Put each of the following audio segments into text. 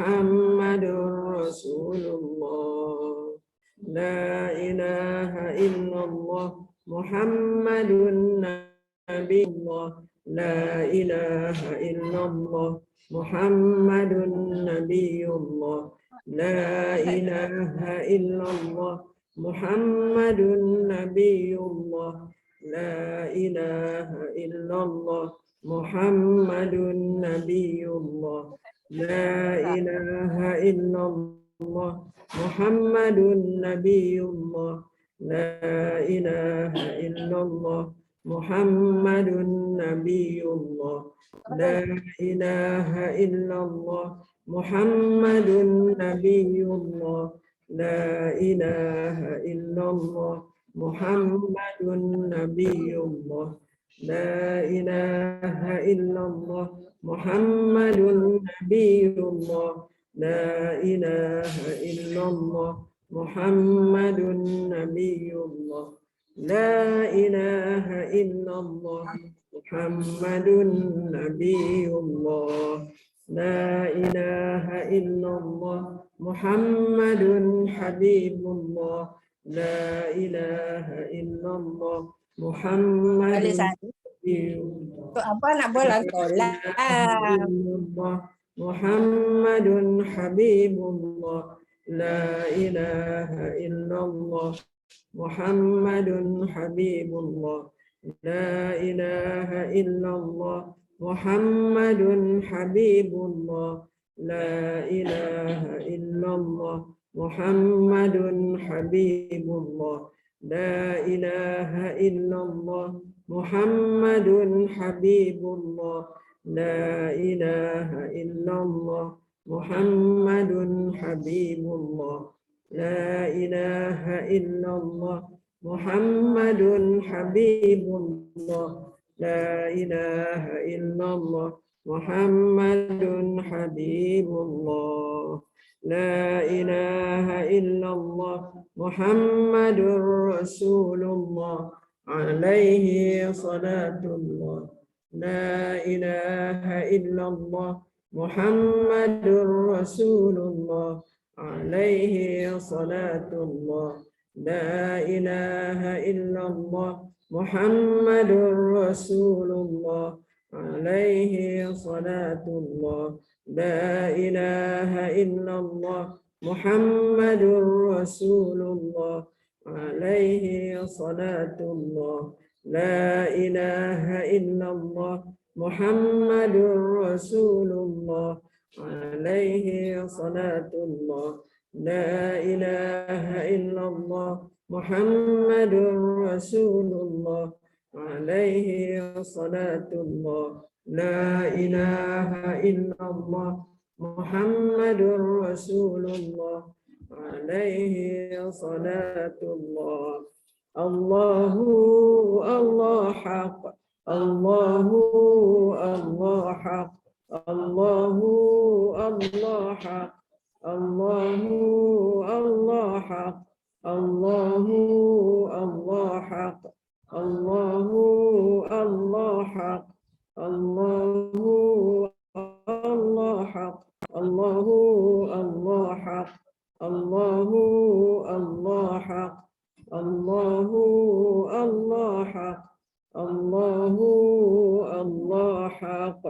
Muhammadur Rasulullah. La ilaha illallah Muhammadun Nabiyullah. La ilaha illallah Muhammadun Nabiyullah. La ilaha illallah Muhammadun Nabiyullah. La ilaha illallah Muhammadun Nabiyullah. La ilaha illallah Muhammadun Nabiyullah. La ilaha illallah Muhammadun Nabiyullah. La ilaha illallah Muhammadun Nabiyullah. La ilaha illallah Muhammadun Nabiyullah. La ilaha illallah Muhammadun Nabiyullah. La ilaha illallah Muhammadun Nabiyullah. La ilaha illallah Muhammadun Nabiyullah. La ilaha illallah Muhammadun Habibullah. La ilaha illallah Muhammadun Habibullah. Untuk apa nak bola tolak? Muhammadun Habibullah. La ilaha illallah Muhammadun Habibullah. La ilaha illallah Muhammadun Habibullah. La ilaha illallah Muhammadun Habibullah. La ilaha illallah Muhammadun Habibullah. La ilaha illallah Muhammadun Habibullah. La ilaha illallah Muhammadun Habibullah. La ilaha illallah Muhammadun Habibullah. La ilaha illallah Muhammadur Rasulullah. Alaihi salatullah. La ilaha illallah Muhammadur Rasulullah. Alaihi salatullah. La ilaha illallah Muhammadur Rasulullah. Alaihi salatullah. La ilaha illallah Muhammadur Rasulullah. Alaihi salatullah. La ilaha illallah Muhammadur Rasulullah. Alaihi salatullah. La ilaha illallah Muhammadur Rasulullah. Alaihi salatullah. La ilaha illallah Muhammadur Rasulullah. Alaihi salatullah. Allahu Allah haq. Allahu Allah haq. Allahu Allah haq. Allahu Allah haq. Allahu Allah haq. Allahu Allah haq. Allahu Allah haq. Allahu Allah haq. Allahu Allah haq. Allahu Allah haq. Allahu Allah haq.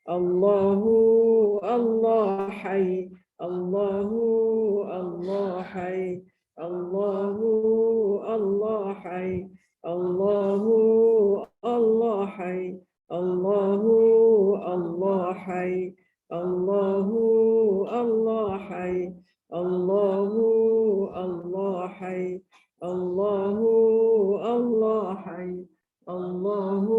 Allahu Allah hayy. Allahu Allah hayy. Allahu Allah hayy. Allahu Allah hayy. Allahu Allah hayy. Allahu Allah hayy. Allahu Allah hayy. Allahu Allah hayy. Allahu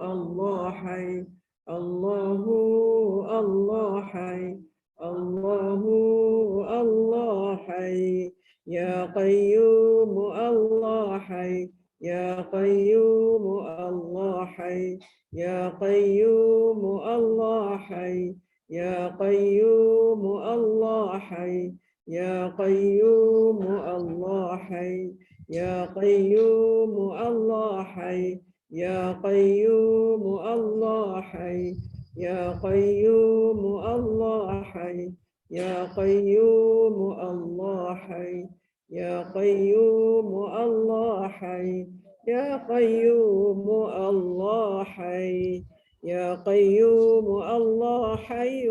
Allah hayy. Allahu Allah hayy. Allahu Allah hayy. Ya Qayyum Allah hayy. Ya Qayyum Allah hayy. Ya Qayyum Allah hayy. Ya Qayyum Allah hayy. Ya Qayyum Allah hayy. Ya Qayyum Allah hayy. Ya Qayyum Allah hayy. Ya Qayyum Allah hayy. يا قيوم الله حي يا قيوم الله حي يا قيوم الله حي يا قيوم الله حي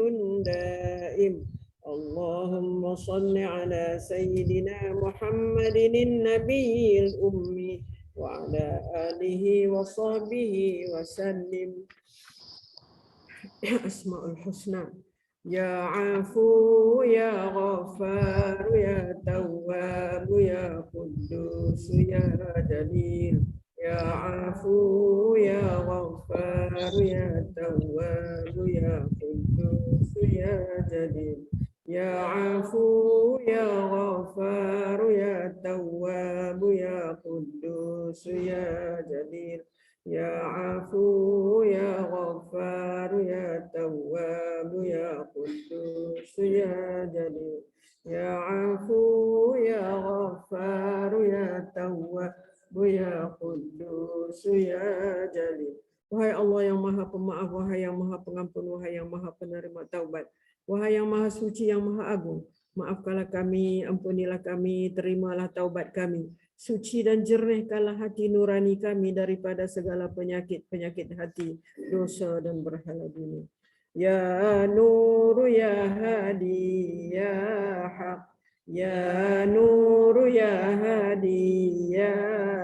دائم. اللهم صل على سيدنا محمد النبي الأمي وعلى آله وصحبه وسلم. أسماء الحسنى يا عفو يا غفار يا تواب يا قدوس يا جليل يا عفو يا غفار يا تواب يا قدوس يا جليل يا عفو يا غفار يا تواب يا قدوس يا جليل يا عفو يا غفار يا تواب يا قدوس يا جليل يا عفو يا غفار يا تواب ya Qudus ya Jalil. Wahai Allah yang maha pemaaf, wahai yang maha pengampun, wahai yang maha penerima taubat, wahai yang maha suci, yang maha agung, maafkanlah kami, ampunilah kami, terimalah taubat kami, suci dan jernihkanlah hati nurani kami daripada segala penyakit-penyakit hati, dosa dan berhala dunia. Ya Nur ya Hadi ya Haq Ya Nur ya Hadi ya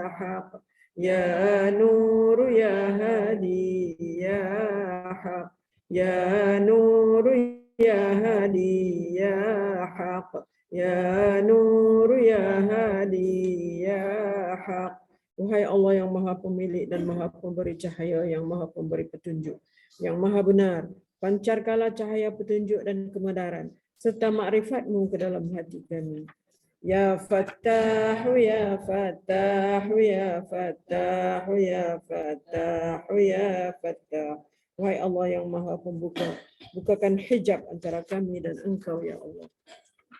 Haq Ya Nur ya Hadi ya Haq Ya Nur ya Hadi ya Haq Ya Nur ya Hadi ya Haq. Wahai Allah yang maha pemilik dan maha pemberi cahaya, yang maha pemberi petunjuk, yang maha benar, pancarkanlah cahaya petunjuk dan kebenaran serta makrifat-Mu ke dalam hati kami. Ya Fattahu ya Fattahu ya Fattahu ya Fattahu ya Fattah. Wahai Allah yang maha pembuka, bukakan hijab antara kami dan Engkau ya Allah.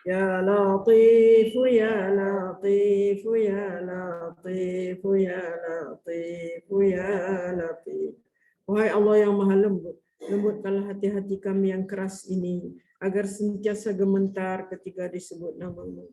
Ya Latifu ya Latifu ya Latifu ya Latifu ya Latif. Wahai Allah yang maha lembut, lembutkanlah hati-hati kami yang keras ini agar sentiasa gemetar ketika disebut nama-Mu.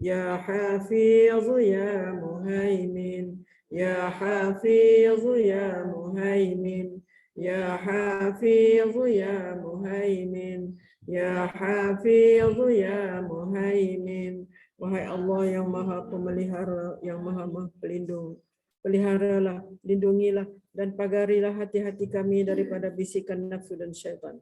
Ya Hafiz ya Muhaimin, Ya Hafiz ya Muhaimin, Ya Hafiz ya Muhaimin, Ya Hafiz ya Muhaimin. Wahai Allah yang maha pemelihara, yang maha pelindung, peliharalah, lindungilah dan pagarilah hati-hati kami daripada bisikan nafsu dan syaitan.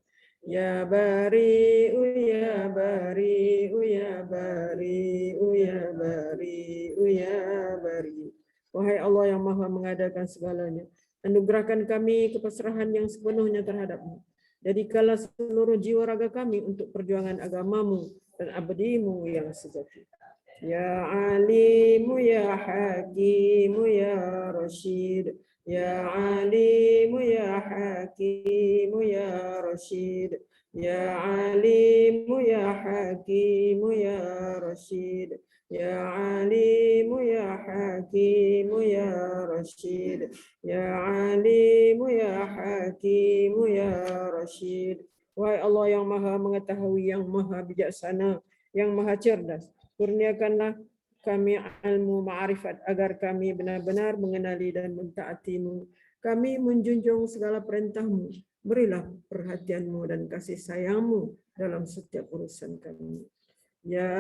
Ya Bari'u ya Bari'u ya Bari'u ya Bari'u ya Bari'u. Wahai Allah yang maha mengadakan segalanya, anugerahkan kami kepasrahan yang sepenuhnya terhadap-Mu. Jadikanlah seluruh jiwa raga kami untuk perjuangan agama-Mu dan abdi-Mu yang sejati. Ya Alimu ya Hakimu ya Rashid, Ya Alimu ya Hakimu ya Rashid, Ya Alimu ya Hakimu ya Rashid, Ya Alimu ya Hakimu ya Rashid, Ya Alimu ya Hakimu ya Rashid. Wahai Allah yang maha mengetahui, yang maha bijaksana, yang maha cerdas, kurniakanlah kami ilmu ma'rifat agar kami benar-benar mengenali dan mentaati-Mu. Kami menjunjung segala perintah-Mu. Berilah perhatian-Mu dan kasih sayang-Mu dalam setiap urusan kami. Ya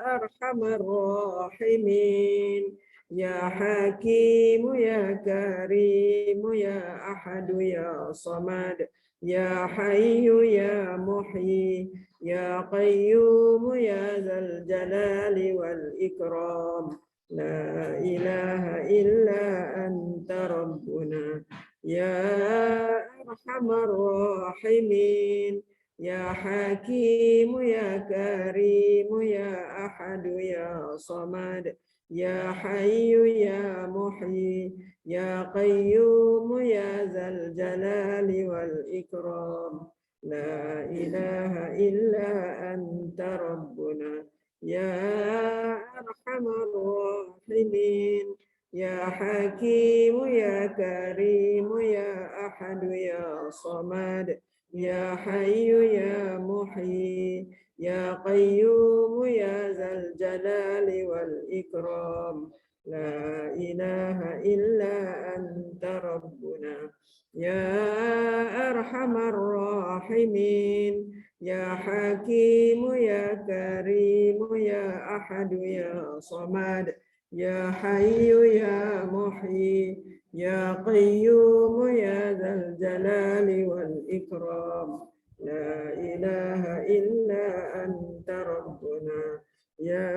Arhamar Rahimin, Ya Hakimu ya Karimu ya Ahadu ya Samad, Ya Hayyu ya Muhyi, Ya Qayyum ya Dzal Jalali wal Ikram. La ilaha illa anta Rabbuna. Ya Arhamar Rahimin, Ya Hakimu ya Karimu ya Ahadu ya Samad, Ya Hayyu ya Muhyi, Ya Qayyum ya Dzal Jalali wal Ikram. La ilaha illa anta Rabbuna. Ya Arhamar Rahimin, Ya Hakimu ya Karimu ya Ahadu ya Samad, Ya Hayyu ya Muhyi. محيي يا قيوم يا ذا الجلال والإكرام لا إله إلا أنت ربنا يا أرحم الراحمين يا حكيم يا كريم يا أحد يا صمد يا حي يا محيي يا قيوم يا ذا الجلال والإكرام لا إله إلا أنت ربنا يا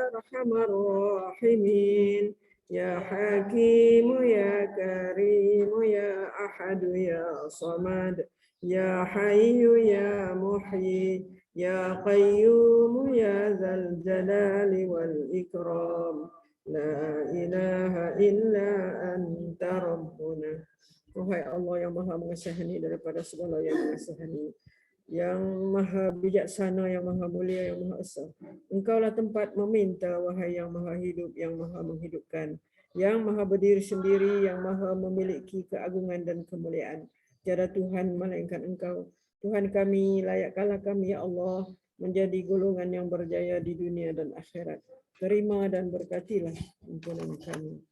أرحم الراحمين يا حكيم يا كريم يا أحد يا صمد يا حي يا محيي يا قيوم يا ذا الجلال والإكرام لا إله إلا أنت ربنا. Wahai Allah yang maha mengasihani daripada segala yang mengasihani, yang maha bijaksana, yang maha mulia, yang maha esa. Engkaulah tempat meminta, wahai yang maha hidup, yang maha menghidupkan, yang maha berdiri sendiri, yang maha memiliki keagungan dan kemuliaan. Tiada Tuhan melainkan Engkau. Tuhan kami, layakkanlah kami ya Allah menjadi golongan yang berjaya di dunia dan akhirat. Terima dan berkatilah ampunan kami.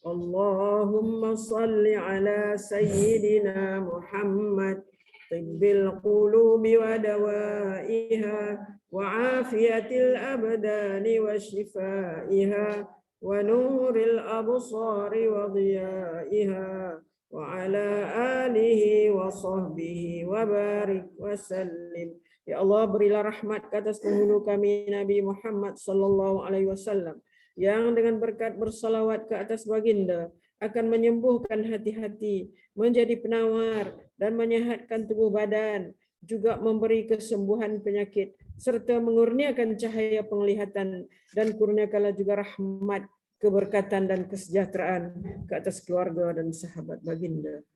Allahumma salli ala sayyidina Muhammad tibbil qulubi wa dawaiha wa afiyatil abdani wa shifaiha wa nuril absari wa dhiyaiha wa ala alihi wa sahbihi wa barik wa sallim. Ya Allah, berilah rahmat ke atas penghulu kami Nabi Muhammad sallallahu alaihi wasallam yang dengan berkat bersalawat ke atas baginda akan menyembuhkan hati-hati, menjadi penawar dan menyehatkan tubuh badan, juga memberi kesembuhan penyakit, serta mengurniakan cahaya penglihatan, dan kurniakanlah juga rahmat, keberkatan dan kesejahteraan ke atas keluarga dan sahabat baginda.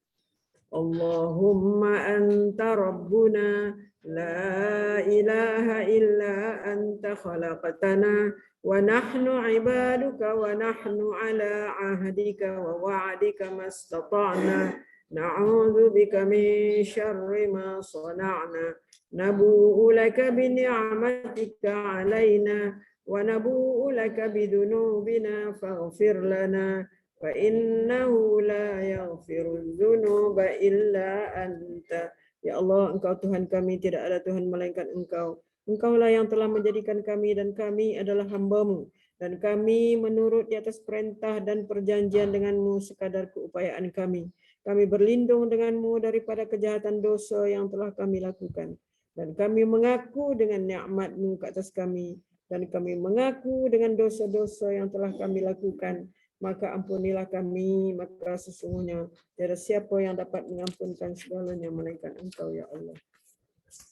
Allahumma anta rabbuna la ilaha illa anta khalaqtana wa nahnu ibaduka wa nahnu ala ahdika wa wa'dika mastata'na na'udzu bika min syarri ma sana'na nabu'u laka bi ni'matika 'alaina wa nabu'u laka bi dhunubina faghfir lana fa innahu la yaghfirudz dzunuba illa anta. Ya Allah, Engkau Tuhan kami, tidak ada Tuhan melainkan Engkau. Engkaulah yang telah menjadikan kami dan kami adalah hamba-Mu, dan kami menurut di atas perintah dan perjanjian dengan-Mu sekadar keupayaan kami. Kami berlindung dengan-Mu daripada kejahatan dosa yang telah kami lakukan, dan kami mengaku dengan nikmat-Mu ke atas kami, dan kami mengaku dengan dosa-dosa yang telah kami lakukan. Maka ampunilah kami, maka sesungguhnya tiada siapa yang dapat mengampunkan segalanya melainkan Engkau ya Allah.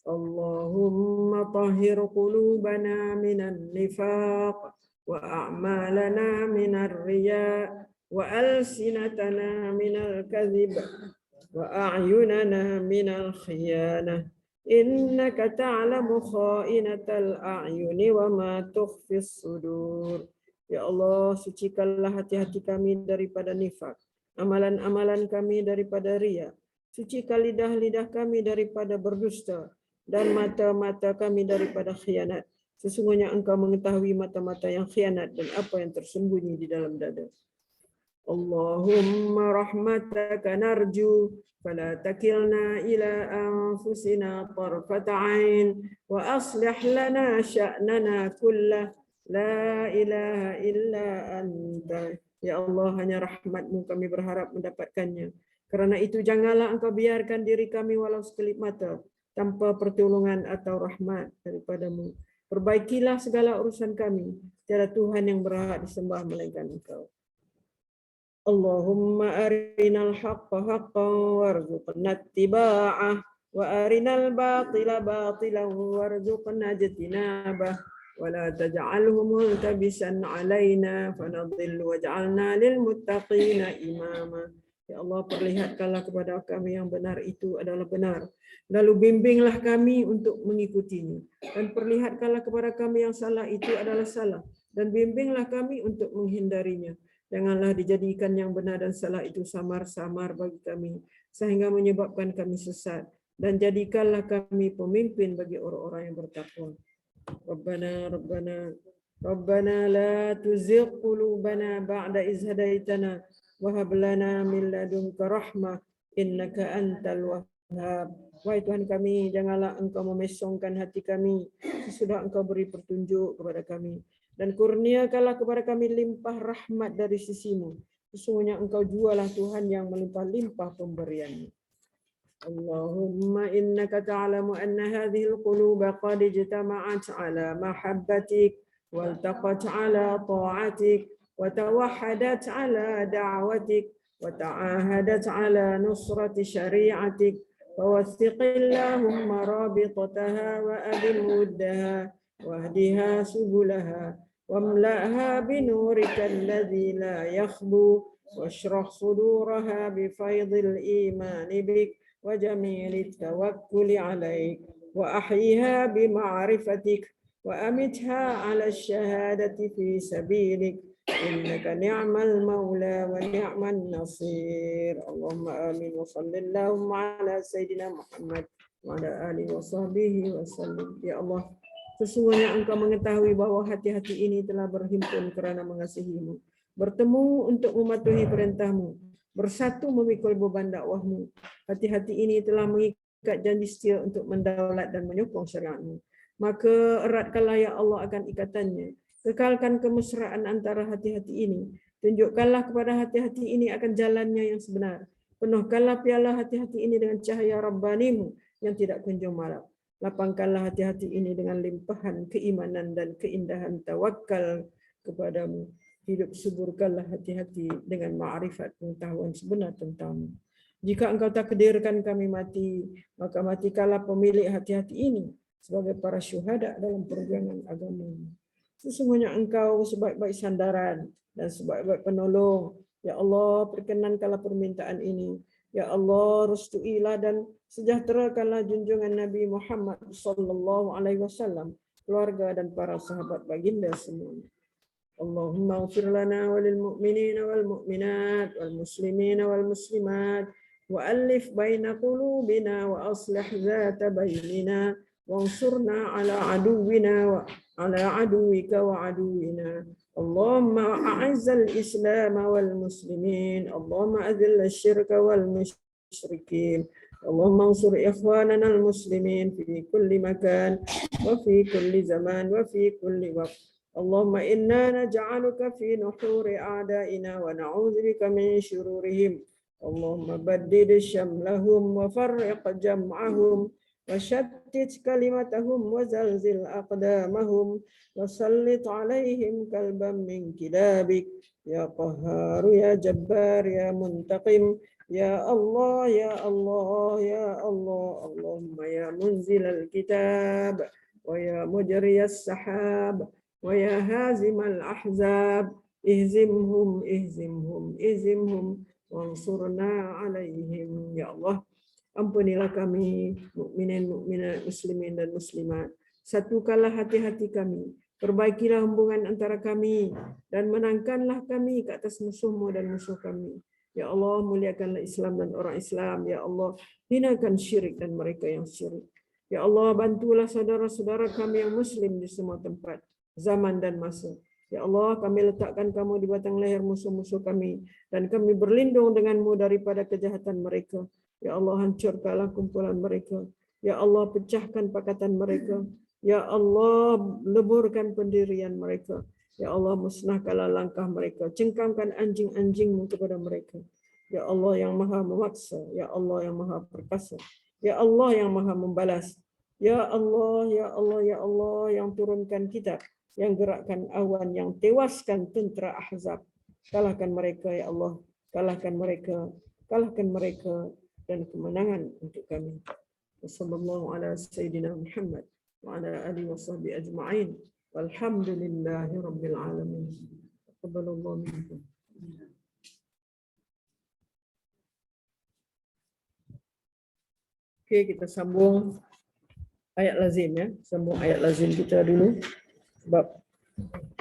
Allahumma tahhir qulubana minan nifaq wa a'malana minar riya wa alsinatana minal kadhib wa a'yunana minal khiyanah innaka ta'lamu kha'inatal a'yuni wa ma tukhfis sudur. Ya Allah, sucikanlah hati-hati kami daripada nifak, amalan-amalan kami daripada riya. Sucikan lidah-lidah kami daripada berdusta dan mata-mata kami daripada khianat. Sesungguhnya Engkau mengetahui mata-mata yang khianat dan apa yang tersembunyi di dalam dada. Allahumma rahmataka narju fala takilna ila anfusina tarfata ain wa aslih lana sya'nana kullah la ilaha illa anta. Ya Allah, hanya rahmat-Mu kami berharap mendapatkannya. Karena itu janganlah Engkau biarkan diri kami walau sekelip mata tanpa pertolongan atau rahmat daripada-Mu. Perbaikilah segala urusan kami. Tiada Tuhan yang berhak disembah melainkan Engkau. Allahumma arinal haqqa haqqan warzuqna ittiba'ah wa arinal batila batilan warzuqna ijtinabah wa la taj'alhu multabisan 'alaina fanadhillu waj'alna lil muttaqina imama. Ya Allah, perlihatkanlah kepada kami yang benar itu adalah benar, lalu bimbinglah kami untuk mengikutinya, dan perlihatkanlah kepada kami yang salah itu adalah salah, dan bimbinglah kami untuk menghindarinya. Janganlah dijadikan yang benar dan salah itu samar-samar bagi kami, sehingga menyebabkan kami sesat, dan jadikanlah kami pemimpin bagi orang-orang yang bertakwa. Rabbana la tuzigh qulubana ba'da idh hadaitana wa hab lana min ladunka rahmah innaka antal wahhab. Wahai Tuhan kami, janganlah Engkau memesongkan hati kami sesudah Engkau beri petunjuk kepada kami, dan kurniakanlah kepada kami limpah rahmat dari sisimu. Sesungguhnya Engkau jualah Tuhan yang melimpah-limpah pemberianmu. Allahumma innaka ta'lamu anna hadhihi al-quluba qad ijtama'at ala mahabbatik waltaqat ala ta'atik wa tawahhadat ala da'watik wa ta'ahadat ala nusrati syari'atik. فوثق اللهم رابطتها وأدم ودها واهدها سبلها واملأها بنورك الذي لا يخبو واشرح صدورها بفيض الإيمان بك وجميل التوكل عليك وأحيها بمعرفتك وأمتها على الشهادة في سبيلك إنك نعم المولى ونعم النصير. اللهم آمين وصل اللهم على سيدنا Muhammad وعلى آله وصحبه وسلم. Ya Allah, sesungguhnya Engkau mengetahui bahwa hati-hati ini telah berhimpun kerana mengasihimu, bertemu untuk mematuhi perintahmu, bersatu memikul beban dakwahmu. Hati-hati ini telah mengikat janji setia untuk mendaulat dan menyokong syariatmu. Maka eratkanlah ya Allah akan ikatannya. Kekalkan kemesraan antara hati-hati ini. Tunjukkanlah kepada hati-hati ini akan jalannya yang sebenar. Penuhkanlah piala hati-hati ini dengan cahaya Rabbanimu yang tidak kunjung malap. Lapangkanlah hati-hati ini dengan limpahan keimanan dan keindahan tawakal kepadamu. Hidup suburkanlah hati-hati dengan ma'rifat pengetahuan sebenar tentangmu. Jika Engkau takdirkan kami mati, maka matikanlah pemilik hati-hati ini sebagai para syuhada dalam perjuangan agamamu. Sesungguhnya Engkau sebaik-baik sandaran dan sebaik-baik penolong. Ya Allah, perkenankanlah permintaan ini. Ya Allah, restuilah dan sejahterakanlah junjungan Nabi Muhammad sallallahu alaihi wasallam, keluarga dan para sahabat baginda semuanya. Allahumma ighfir lana walil mu'minina wal mu'minat wal muslimina wal muslimat wa alif baina qulubina wa aslih dzata bainina wansurna ala aduwina wa ala aduwika wa aduwina. Allahumma a'azzal islam wal muslimin, Allahumma adhill asyirka wal musyrikin, Allahumma ansur ikhwanana al muslimin fi kulli makan wa fi kulli zaman wa fi kulli waqt. Allahumma inna naj'aluka fi nuhuri a'daina wa na'udzu bika min syururihim. Allahumma baddid syamlahum wa farriq jam'ahum وشتت كلمتهم وزلزل أقدامهم وسلط عليهم كلبا من كلابك يا قهار يا جبار يا منتقم يا الله يا الله يا الله. اللهم يا منزل الكتاب ويا مجري السحاب ويا هازم الأحزاب اهزمهم اهزمهم اهزمهم وانصرنا عليهم. Ya Allah, ampunilah kami, mukminin, mukminat, muslimin dan muslimat. Satukanlah hati-hati kami, perbaikilah hubungan antara kami, dan menangkanlah kami ke atas musuhmu dan musuh kami. Ya Allah, muliakanlah Islam dan orang Islam. Ya Allah, hinakan syirik dan mereka yang syirik. Ya Allah, bantulah saudara-saudara kami yang muslim di semua tempat, zaman dan masa. Ya Allah, kami letakkan kamu di batang leher musuh-musuh kami, dan kami berlindung denganmu daripada kejahatan mereka. Ya Allah, hancurkanlah kumpulan mereka. Ya Allah, pecahkan pakatan mereka. Ya Allah, leburkan pendirian mereka. Ya Allah, musnahkanlah langkah mereka. Cengkamkan anjing-anjingmu kepada mereka. Ya Allah yang maha memaksa. Ya Allah yang maha perkasa. Ya Allah yang maha membalas. Ya Allah, ya Allah, ya Allah yang turunkan kitab, yang gerakkan awan, yang tewaskan tentera Ahzab. Kalahkan mereka, ya Allah. Kalahkan mereka. Kalahkan mereka. Dan kemenangan untuk kami. Wassallallahu ala sayyidina Muhammad wa ala alihi washabbihi ajma'in. Walhamdulillahi rabbil alamin. Taqabbalallahu minkum. Oke, kita sambung ayat lazim ya. Sambung ayat lazim kita dulu. Sebab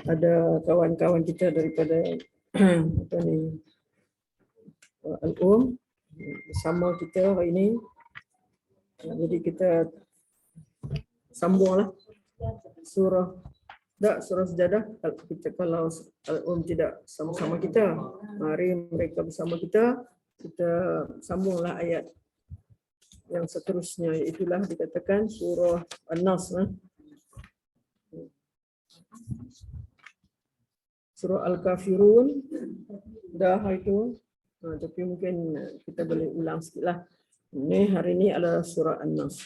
ada kawan-kawan kita daripada apa ni, Al-Um bersama kita hari ini. Jadi kita sambunglah surah Sajadah. Kalau tidak sama-sama kita, mari mereka bersama kita sambunglah ayat yang seterusnya, itulah dikatakan surah An-Nas. Surah Al-Kafirun dah itu, tapi mungkin kita boleh ulang sikitlah. Ini hari ini adalah surah An-Nas.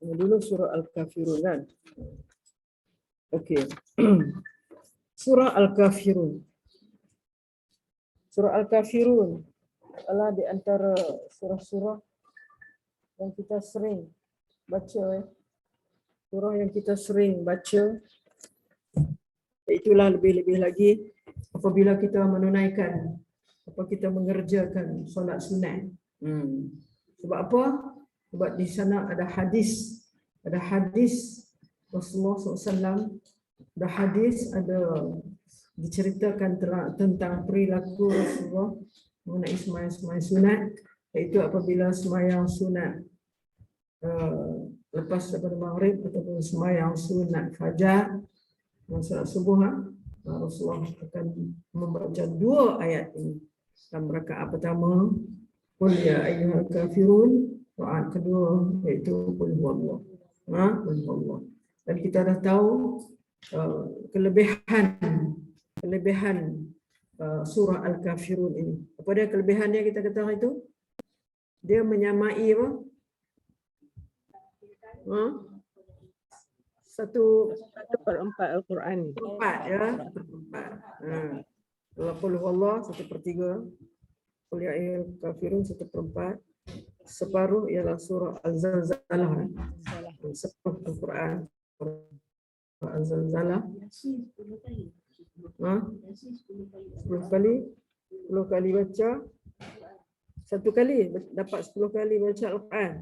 Dulu surah Al-Kafirun kan. Okey. Surah Al-Kafirun. Surah Al-Kafirun adalah di antara surah-surah yang kita sering baca. Surah yang kita sering baca. Itulah lebih-lebih lagi apabila kita menunaikan, kita mengerjakan solat sunat. Sebab apa? Sebab di sana ada hadis Rasulullah SAW, ada hadis, ada diceritakan tentang perilaku Rasulullah mengenai sembahyang sunat, iaitu apabila sembahyang sunat lepas daripada maghrib ataupun sembahyang sunat fajar, solat subuh, Rasulullah akan membaca 2 ayat ini. Dalam rakaat pertama, qul ya ayyuhal kafirun, rakaat kedua iaitu qul huwallah. Qul huwallah. Dan kita dah tahu kelebihan surah Al-Kafirun ini. Apa dia kelebihan dia, kita ketahui itu? Dia menyamai apa? 1/4 Al-Quran. 4 ya. 4. Kalau qul huwallah 1/3. Qul ya ayyuhal kafirun 1/4. Separuh ialah surah Al-Zalzalah. Separuh Al-Quran. Al-Zalzalah. 10 kali baca. 1 kali dapat 10 kali baca Al-Quran.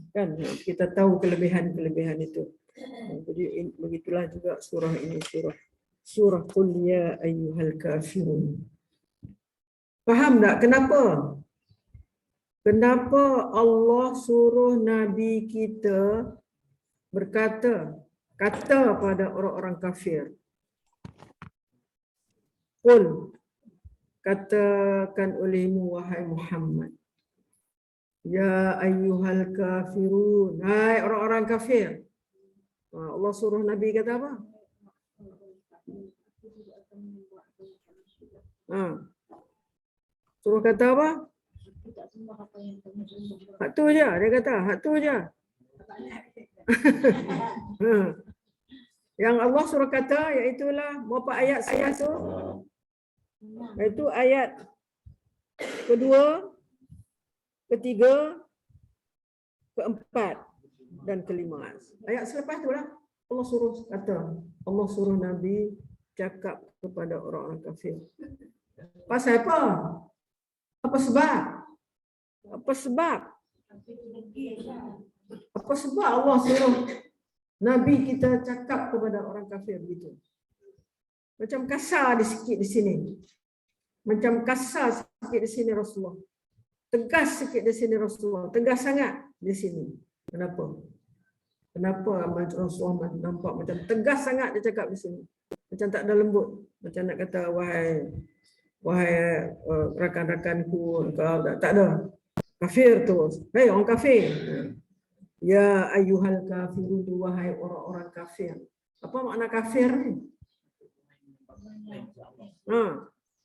Kan kita tahu kelebihan itu. Jadi begitulah juga surah ini, surah Qul ya ayyuhal kafirun. Faham tak kenapa? Kenapa Allah suruh Nabi kita kata pada orang-orang kafir? Qul, katakan olehmu wahai Muhammad, ya ayyuhal kafirun, hai orang-orang kafir. Allah suruh Nabi kata apa? Suruh kata apa? Hak tu je, dia kata, hak tu je. Yang Allah suruh kata, iaitulah berapa ayat surah tu? Iaitu ayat kedua, ketiga, keempat dan kelima. Ayat selepas itulah Allah suruh kata, Allah suruh Nabi cakap kepada orang-orang kafir. Pasal apa? Apa sebab? Apa sebab Allah suruh Nabi kita cakap kepada orang kafir begitu? Macam kasar sikit di sini. Macam kasar sikit di sini Rasulullah. Tegas sikit di sini Rasulullah. Tegas sangat di sini. Kenapa? Kenapa Rasulullah nampak macam tegas sangat dia cakap di sini? Macam tak ada lembut. Macam nak kata wahai rakan-rakanku, kau tak ada. Kafir tu. Hei orang kafir. Ya ayyuhal kafirun, wahai orang-orang kafir. Apa makna kafir ni?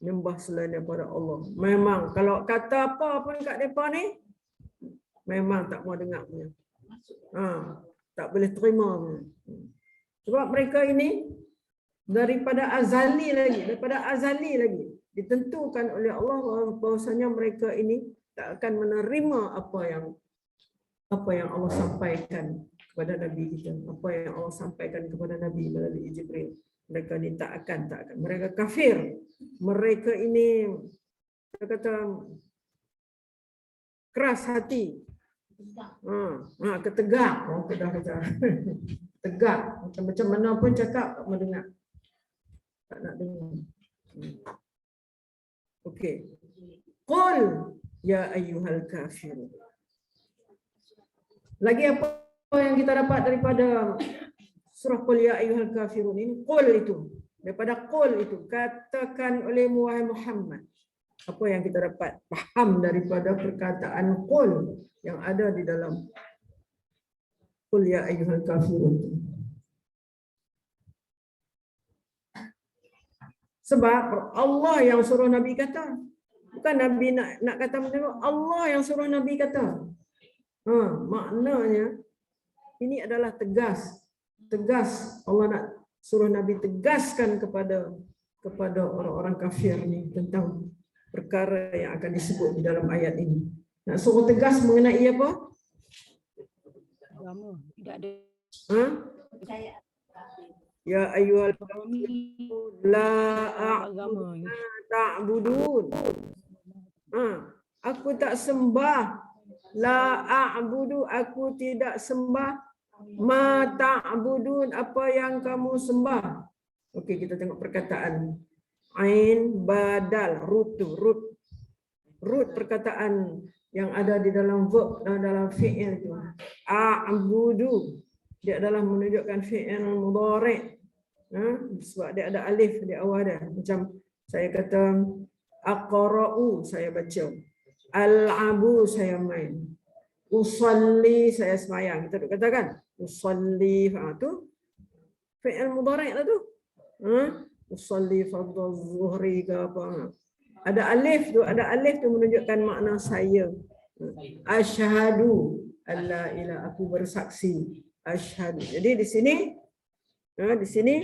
Menyembah selain daripada Allah. Memang kalau kata apa pun kat depa ni, memang tak mau dengar punya. Tak boleh terima punya. Sebab mereka ini daripada azali lagi ditentukan oleh Allah bahwasanya mereka ini tak akan menerima apa yang Allah sampaikan kepada Nabi kita, apa yang Allah sampaikan kepada Nabi melalui Jibril. Mereka ni tak akan. Mereka kafir. Mereka ini kata keras hati. Ketegak. Tegak. Macam mana pun cakap tak mau dengar. Tak nak dengar. Okey. Qul ya ayyuhal kafirun. Lagi apa yang kita dapat daripada surah Qul ya ayyuhal kafirun ini? Qul itu. Daripada qul itu, katakan oleh wahai Muhammad. Apa yang kita dapat faham daripada perkataan qul yang ada di dalam Qul ya ayyuhal kafirun. Sebab Allah yang suruh Nabi kata. Bukan Nabi nak kata macam tu, Allah yang suruh Nabi kata. Maknanya ini adalah tegas. Tegas Allah nak suruh Nabi tegaskan kepada orang-orang kafir ni tentang perkara yang akan disebut di dalam ayat ini. Nak suruh tegas mengenai apa? Agama. Tidak ada. Ya ayyuhal kafirun la a'budu ta'budun. Aku tak sembah. La a'budu, aku tidak sembah. Ma ta'budun, apa yang kamu sembah. Okey, kita tengok perkataan ain badal root perkataan yang ada di dalam verb dalam fi'il itu. A'budu, dia adalah menunjukkan fi'il mudhari'. Sebab dia ada alif di awal dia. Macam saya kata aqra'u, saya baca. Al'abu, saya main. Usalli, saya semayang. Kita katakan usalli, tu fi'il mudhari' lah tu. Usalli fardhu zuhri ke apa. Ada alif tu menunjukkan makna saya. Asyhadu alla ilaha, aku bersaksi. Asyhadu. Jadi di sini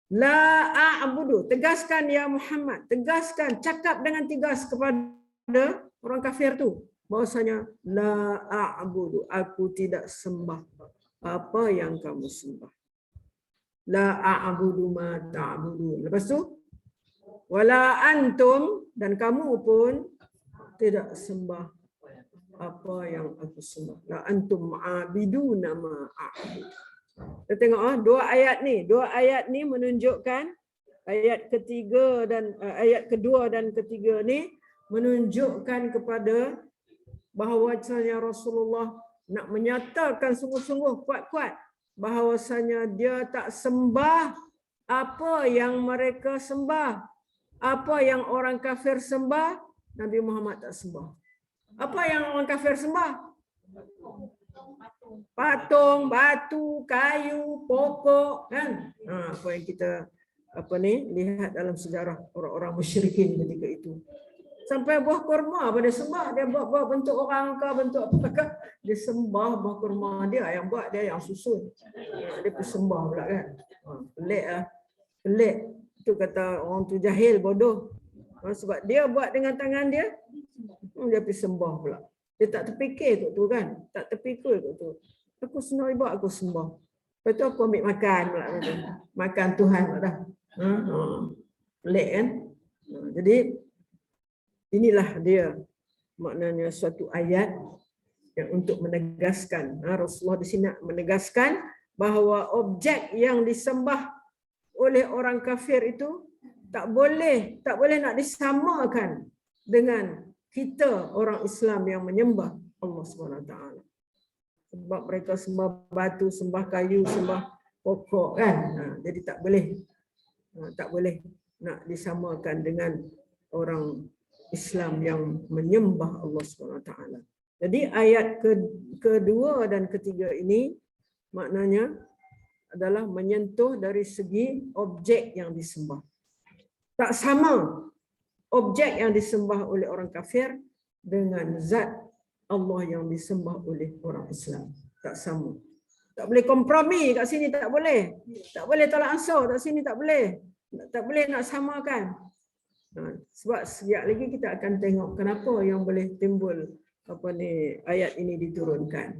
la a'budu, tegaskan ya Muhammad, tegaskan, cakap dengan tegas kepada orang kafir tu bahwasanya la a'budu, aku tidak sembah apa yang kamu sembah. La a'budu ma ta'budun. Lepas tu wala antum, dan kamu pun tidak sembah apa yang aku sembah. La antum ma'abiduna ma a'budu. Kita tengok dua ayat ni menunjukkan ayat ketiga dan ayat kedua dan ketiga ni menunjukkan kepada bahawasanya Rasulullah nak menyatakan sungguh-sungguh kuat-kuat bahawasanya dia tak sembah apa yang mereka sembah. Apa yang orang kafir sembah, Nabi Muhammad tak sembah. Apa yang orang kafir sembah? Patung, batu, kayu, pokok, kan? Apa yang kita lihat dalam sejarah orang-orang musyrikin ketika itu. Sampai buah kurma pada sembah, dia buat bentuk orang ke bentuk apa, dia sembah buah kurma dia yang buat, dia yang susun. Dia persembah pula kan. Pelik lah. Pelik. Itu kata orang tu jahil, bodoh. Sebab dia buat dengan tangan dia, dia pergi sembah pula. Dia tak terfikir kot tu kan. Tak terfikir kot tu. Aku senang buat, aku sembah. Lepas tu aku ambil makan pula. Makan Tuhan pula dah. Pelik kan. Jadi inilah dia maknanya suatu ayat yang untuk menegaskan. Rasulullah di sini menegaskan bahawa objek yang disembah oleh orang kafir itu tak boleh nak disamakan dengan kita orang Islam yang menyembah Allah SWT. Sebab mereka sembah batu, sembah kayu, sembah pokok kan. Jadi tak boleh nak disamakan dengan orang Islam yang menyembah Allah SWT. Jadi ayat kedua dan ketiga ini maknanya adalah menyentuh dari segi objek yang disembah. Tak sama objek yang disembah oleh orang kafir dengan zat Allah yang disembah oleh orang Islam. Tak sama. Tak boleh kompromi kat sini, tak boleh. Tak boleh tolak ansur kat sini, tak boleh. Tak boleh nak samakan. Sebab sekejap lagi kita akan tengok kenapa yang boleh timbul ayat ini diturunkan.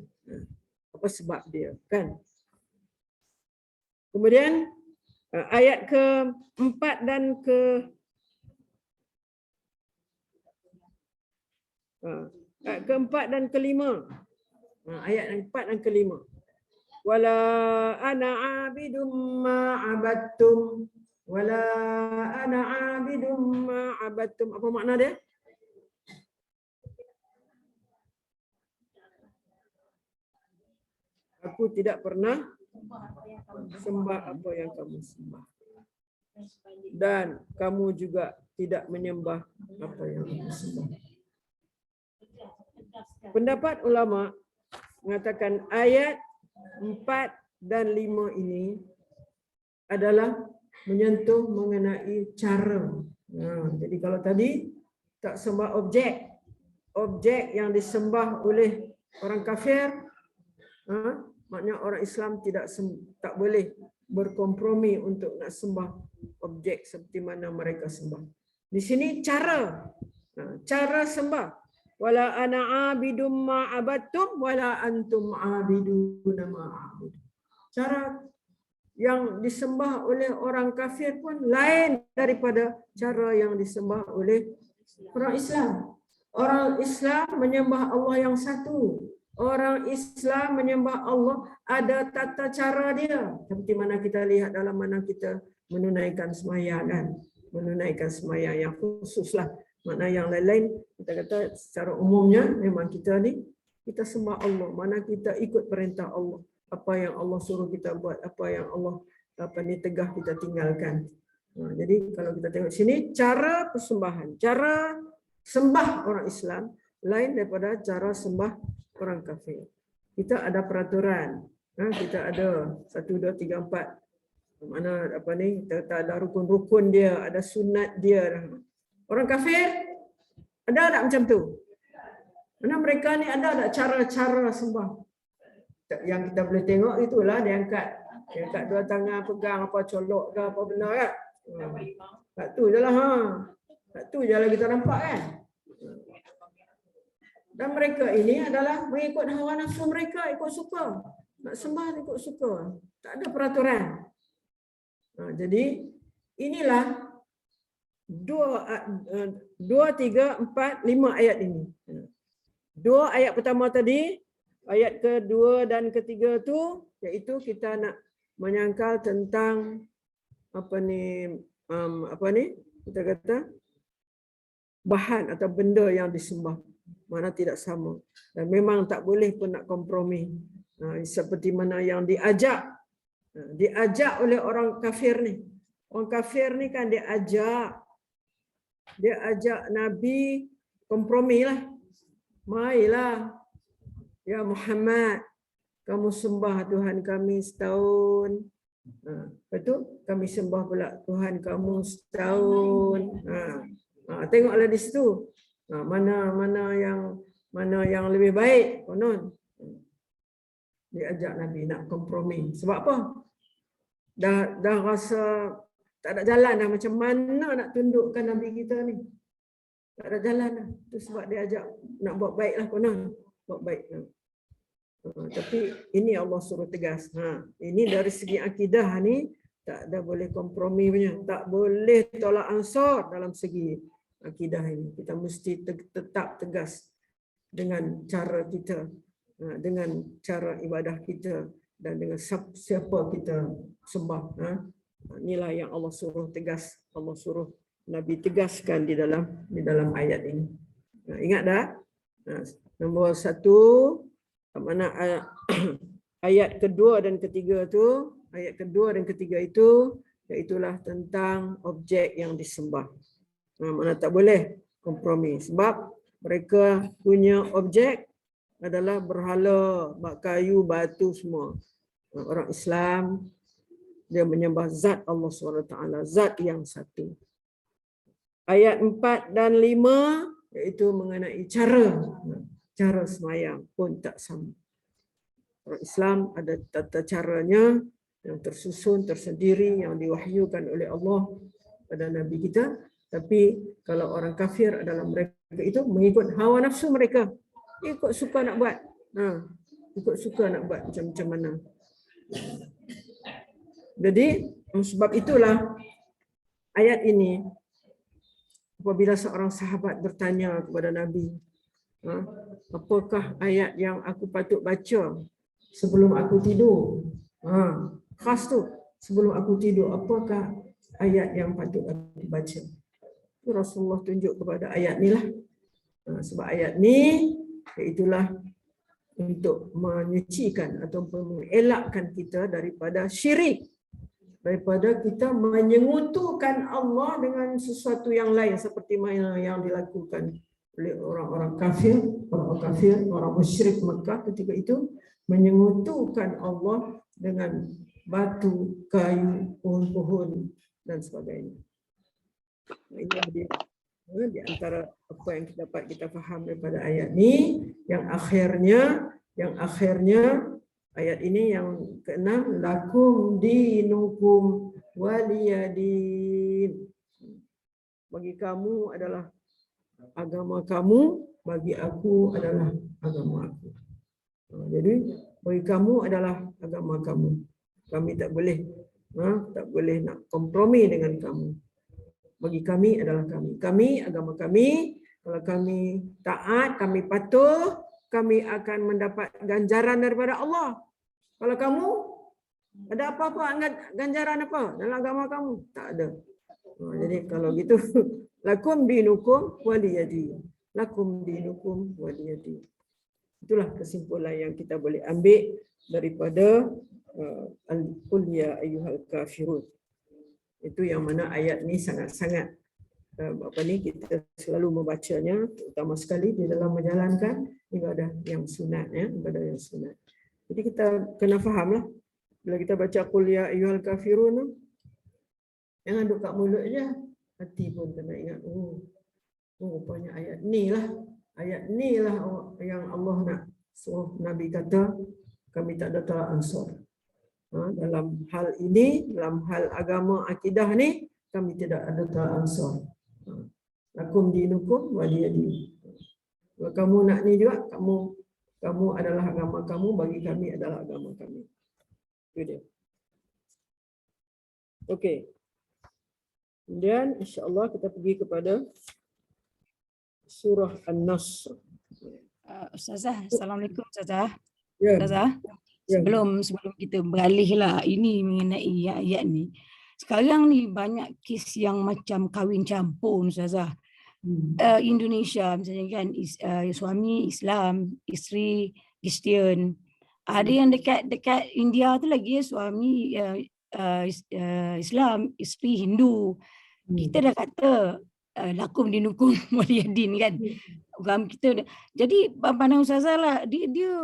Apa sebab dia kan? Kemudian ayat keempat dan keempat dan kelima. Ayat keempat dan kelima. Wala ana abidum ma abattum wala ana 'abidum ma 'abadtum. Apa makna dia? Aku tidak pernah sembah apa yang kamu sembah. Dan kamu juga tidak menyembah apa yang kamu sembah. Pendapat ulama mengatakan ayat 4 dan 5 ini adalah menyentuh mengenai cara. Jadi kalau tadi tak sembah objek yang disembah oleh orang kafir, maknanya orang Islam tak boleh berkompromi untuk nak sembah objek seperti mana mereka sembah. Di sini cara sembah. Wala ana 'abidum ma 'abadtum wala antum 'abiduna ma a'bud. Cara yang disembah oleh orang kafir pun lain daripada cara yang disembah oleh orang Islam. Orang Islam menyembah Allah yang satu. Orang Islam menyembah Allah ada tata cara dia. Seperti mana kita lihat dalam mana kita menunaikan sembahyang kan. Menunaikan sembahyang yang khususlah. Makna yang lain-lain kita kata secara umumnya memang kita ni kita sembah Allah. Mana kita ikut perintah Allah. Apa yang Allah suruh kita buat, apa yang Allah tegah kita tinggalkan. Jadi kalau kita tengok sini cara persembahan, cara sembah orang Islam lain daripada cara sembah orang kafir. Kita ada peraturan. Kita ada 1, 2, 3, 4. Mana kita ada rukun-rukun dia, ada sunat dia. Orang kafir ada tak macam tu? Mana mereka ni ada tak cara-cara sembah? Yang kita boleh tengok itulah dia angkat dua tangan pegang apa colok ke apa benda kan. Tak tu je lah Tak tu je lah kita nampak kan. Dan mereka ini adalah mengikut hawa nafsu mereka, ikut suka. Nak sembah ikut suka. Tak ada peraturan. Jadi inilah 2, 3, 4, 5 ayat ini. 2 ayat pertama tadi, ayat kedua dan ketiga tu, iaitu kita nak menyangkal tentang kita kata bahan atau benda yang disembah, mana tidak sama. Dan memang tak boleh pun nak kompromi. Seperti mana yang diajak oleh orang kafir ni. Orang kafir ni kan dia ajak Nabi kompromi lah. Mailah ya Muhammad, kamu sembah Tuhan kami setahun. Lepas tu kami sembah pula Tuhan kamu setahun. Tengoklah di situ. Mana yang lebih baik konon. Diajak Nabi nak kompromi. Sebab apa? Dah rasa tak ada jalan dah, macam mana nak tundukkan Nabi kita ni. Tak ada jalan dah. Itu sebab dia ajak nak buat baiklah konon. Buat baik. Tapi ini Allah suruh tegas. Ini dari segi akidah ni tak ada boleh kompromi punya. Tak boleh tolak ansur dalam segi akidah ini. Kita mesti tetap tegas dengan cara kita, dengan cara ibadah kita dan dengan siapa kita sembah. Inilah yang Allah suruh tegas. Allah suruh Nabi tegaskan di dalam ayat ini. Ingat dah? Nombor 1, mana ayat kedua dan ketiga tu, ayat kedua dan ketiga itu iaitulah tentang objek yang disembah. Mana tak boleh kompromi sebab mereka punya objek adalah berhala, kayu, batu semua. Orang Islam dia menyembah zat Allah SWT, zat yang satu. Ayat 4 dan 5 iaitu mengenai cara sembahyang pun tak sama. Orang Islam ada tata caranya yang tersusun, tersendiri, yang diwahyukan oleh Allah pada Nabi kita. Tapi kalau orang kafir adalah mereka itu mengikut hawa nafsu mereka. Ikut suka nak buat. Ikut suka nak buat macam mana. Jadi sebab itulah ayat ini apabila seorang sahabat bertanya kepada Nabi, apakah ayat yang aku patut baca sebelum aku tidur? Khas tu, sebelum aku tidur, apakah ayat yang patut dibaca. Rasulullah tunjuk kepada ayat ni lah. Sebab ayat ni iaitulah untuk menyucikan ataupun mengelakkan kita daripada syirik, daripada kita menyengutukan Allah dengan sesuatu yang lain seperti mana yang dilakukan oleh orang-orang kafir, orang musyrik Mekah ketika itu, menyengutukan Allah dengan batu, kayu, pohon-pohon dan sebagainya. Ini dia di antara apa yang dapat kita faham daripada ayat ni, yang akhirnya ayat ini yang ke-6, lakum dinukum waliyadin. Bagi kamu adalah agama kamu, bagi aku adalah agama aku. Jadi bagi kamu adalah agama kamu. Kami tak boleh nak kompromi dengan kamu. Bagi kami adalah kami, agama kami. Kalau kami taat, kami patuh, kami akan mendapat ganjaran daripada Allah. Kalau kamu ada apa-apa ganjaran apa dalam agama kamu? Tak ada. Jadi kalau gitu, lakum dinukum waliyadi. Lakum dinukum waliyadi. Itulah kesimpulan yang kita boleh ambil daripada Qul ya ayyuhal kafirun. Itu yang mana ayat ni sangat-sangat kita selalu membacanya, terutama sekali di dalam menjalankan ibadah yang sunat, ibadah yang sunat. Jadi kita kena fahamlah bila kita baca Qul ya ayyuhal kafirun, jangan duduk kat mulut je, hati pun kena ingat. Rupanya ayat ni lah yang Allah nak suruh Nabi kata kami tak ada tolak ansur. Dalam hal ini, dalam hal agama akidah ni, kami tidak ada tolak ansur. Lakum dinukum waliyadi. Kalau kamu nak ni juga, kamu adalah agama kamu, bagi kami adalah agama kami. Itu dia. Okey. Kemudian insya-Allah kita pergi kepada surah An-Nasr. Ustazah, Assalamualaikum Ustazah. Ya. Ustazah, sebelum kita beralih lah ini mengenai ayat ni. Sekarang ni banyak kes yang macam kahwin campur Ustazah. Indonesia misalnya kan, suami Islam, isteri Kristian. Ada yang dekat India tu lagi suami Islam, isteri Hindu. Kita dah kata lakum dinukum waliyadin kan. Agama kita. Jadi pandang Ustazah lah, dia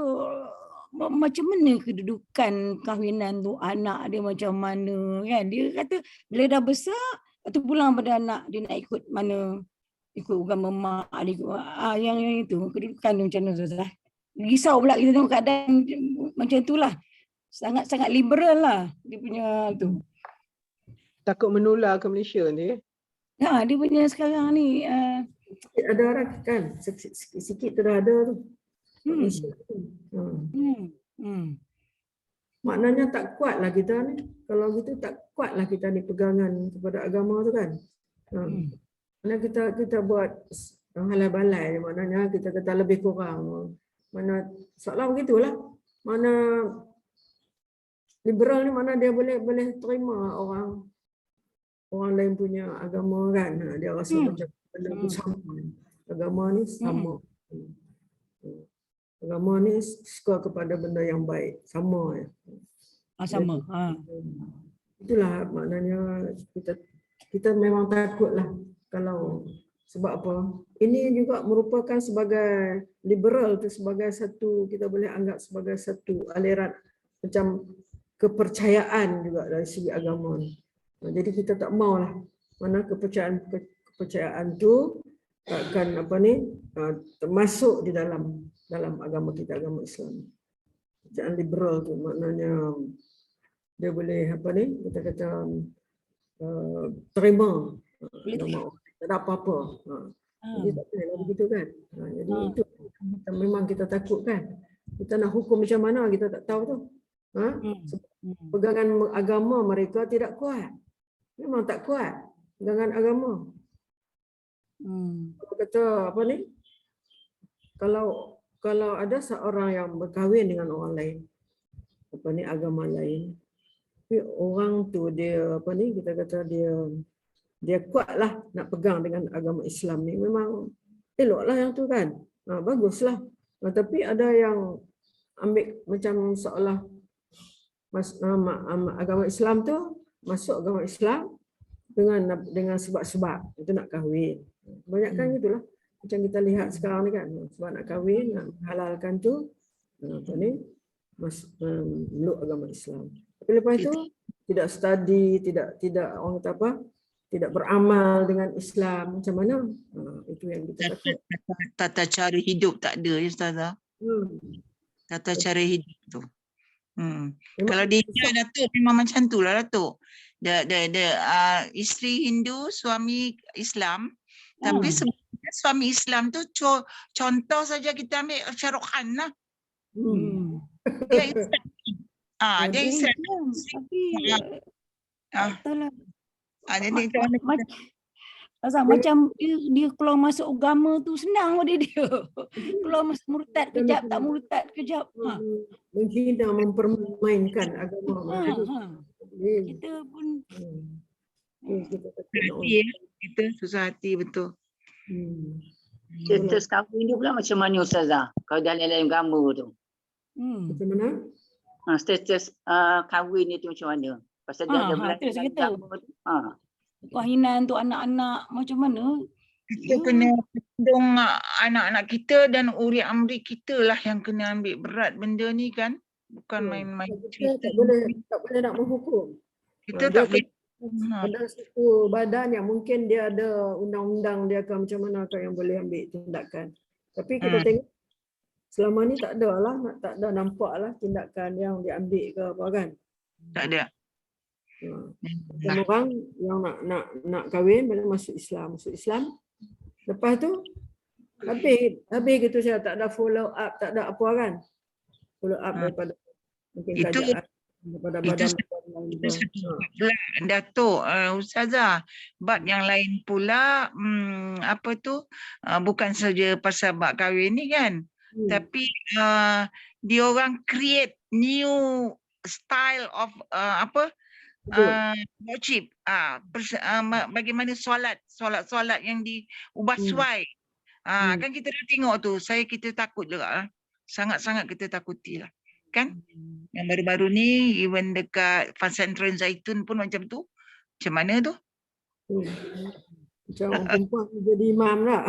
macam mana kedudukan kahwinan tu, anak dia macam mana kan. Dia kata bila dah besar atau pulang pada anak dia nak ikut mana, ikut agama mak dia, yang itu kedudukan tu macam mana Ustazah. Risau pula kita tengok keadaan macam itulah. Sangat-sangat liberal lah dia punya tu. Takut menular ke Malaysia ni. Dia punya sekarang ni Ada orang kan, sikit-sikit tu dah ada tu. Maknanya tak kuatlah kita ni. Kalau gitu tak kuatlah kita ni pegangan kepada agama tu kan. Mana kita buat halal-balai, maknanya kita kata lebih kurang. Mana seolah begitulah. Mana liberal ni mana dia boleh terima orang lain punya agama kan. Dia rasa macam benda tu sama. Agama ni sama. Agama ni suka kepada benda yang baik, sama ya. Sama. Itulah maknanya kita memang takutlah kalau sebab apa? Ini juga merupakan sebagai liberal tu sebagai satu, kita boleh anggap sebagai satu aliran macam kepercayaan juga dari segi agama ni. Jadi kita tak maulah mana kepercayaan tu takkan termasuk di dalam agama kita, agama Islam. Kepercayaan liberal tu maknanya dia boleh kita kata terima, tak ada apa-apa. Jadi tak boleh lah begitu kan. Jadi itu memang kita takut kan. Kita nak hukum macam mana kita tak tahu tu. Pegangan agama mereka tidak kuat. Memang tak kuat pegangan agama. Kata kalau ada seorang yang berkahwin dengan orang lain, agama lain, Tapi orang tu dia apa ni, kita kata dia kuatlah nak pegang dengan agama Islam ni, memang eloklah yang tu kan. Baguslah. Tapi ada yang ambil macam seolah agama Islam tu, masuk agama Islam dengan sebab-sebab itu nak kahwin. Banyakkan gitulah. Macam kita lihat sekarang ni kan, sebab nak kahwin, nak halalkan tu apa ni, meluk agama Islam. Tapi lepas itu tidak study, tidak orang kata apa, tidak beramal dengan Islam, macam mana? Itu yang kita takut. Tata cara hidup tak ada ya Ustazah. Tata cara hidup tu. Kalau di India Datuk memang macam tu lah Datuk. Isteri Hindu, suami Islam. Tapi sebenarnya suami Islam tu contoh saja kita ambil Shah Rukh Khan lah. Dia Islam. Dia Islam. Tapi macam dia keluar masuk agama tu senang pada dia. Keluar masuk murtad kejap, tak murtad kejap. Menghina, mempermainkan agama. Kita pun kita susah hati betul. Status kahwin dia pula macam mana Ustazah? Kalau dalam agama tu. Macam mana? Status kahwin itu macam mana? Pasal dia ada belajar agama tu. Kewahinan untuk anak-anak macam mana? Kita kena tolong anak-anak kita dan urik-amrik kita lah yang kena ambil berat benda ni kan. Bukan main-main. Kita tak boleh nak menghukum. Kita tak boleh. Ada satu badan yang mungkin dia ada undang-undang dia akan macam mana yang boleh ambil tindakan. Tapi kita tengok selama ni tak ada nampak lah tindakan yang diambil ke apa kan. Tak ada. Orang yang nak kahwin bila masuk Islam, lepas tu habis gitu saja, tak ada follow up, tak ada apa kan, follow up daripada mungkin kerajaan, daripada badan Datuk Ustazah. Bab yang lain pula bukan saja pasal bab kahwin ni kan, tapi dia orang create new style of wajib bagaimana solat yang diubah suai. Kan kita dah tengok tu, kita takut juga, sangat-sangat kita takutilah kan. Yang baru-baru ni even dekat Pesantren Zaitun pun macam tu. Macam mana tu? Macam orang perempuan jadi imam lah.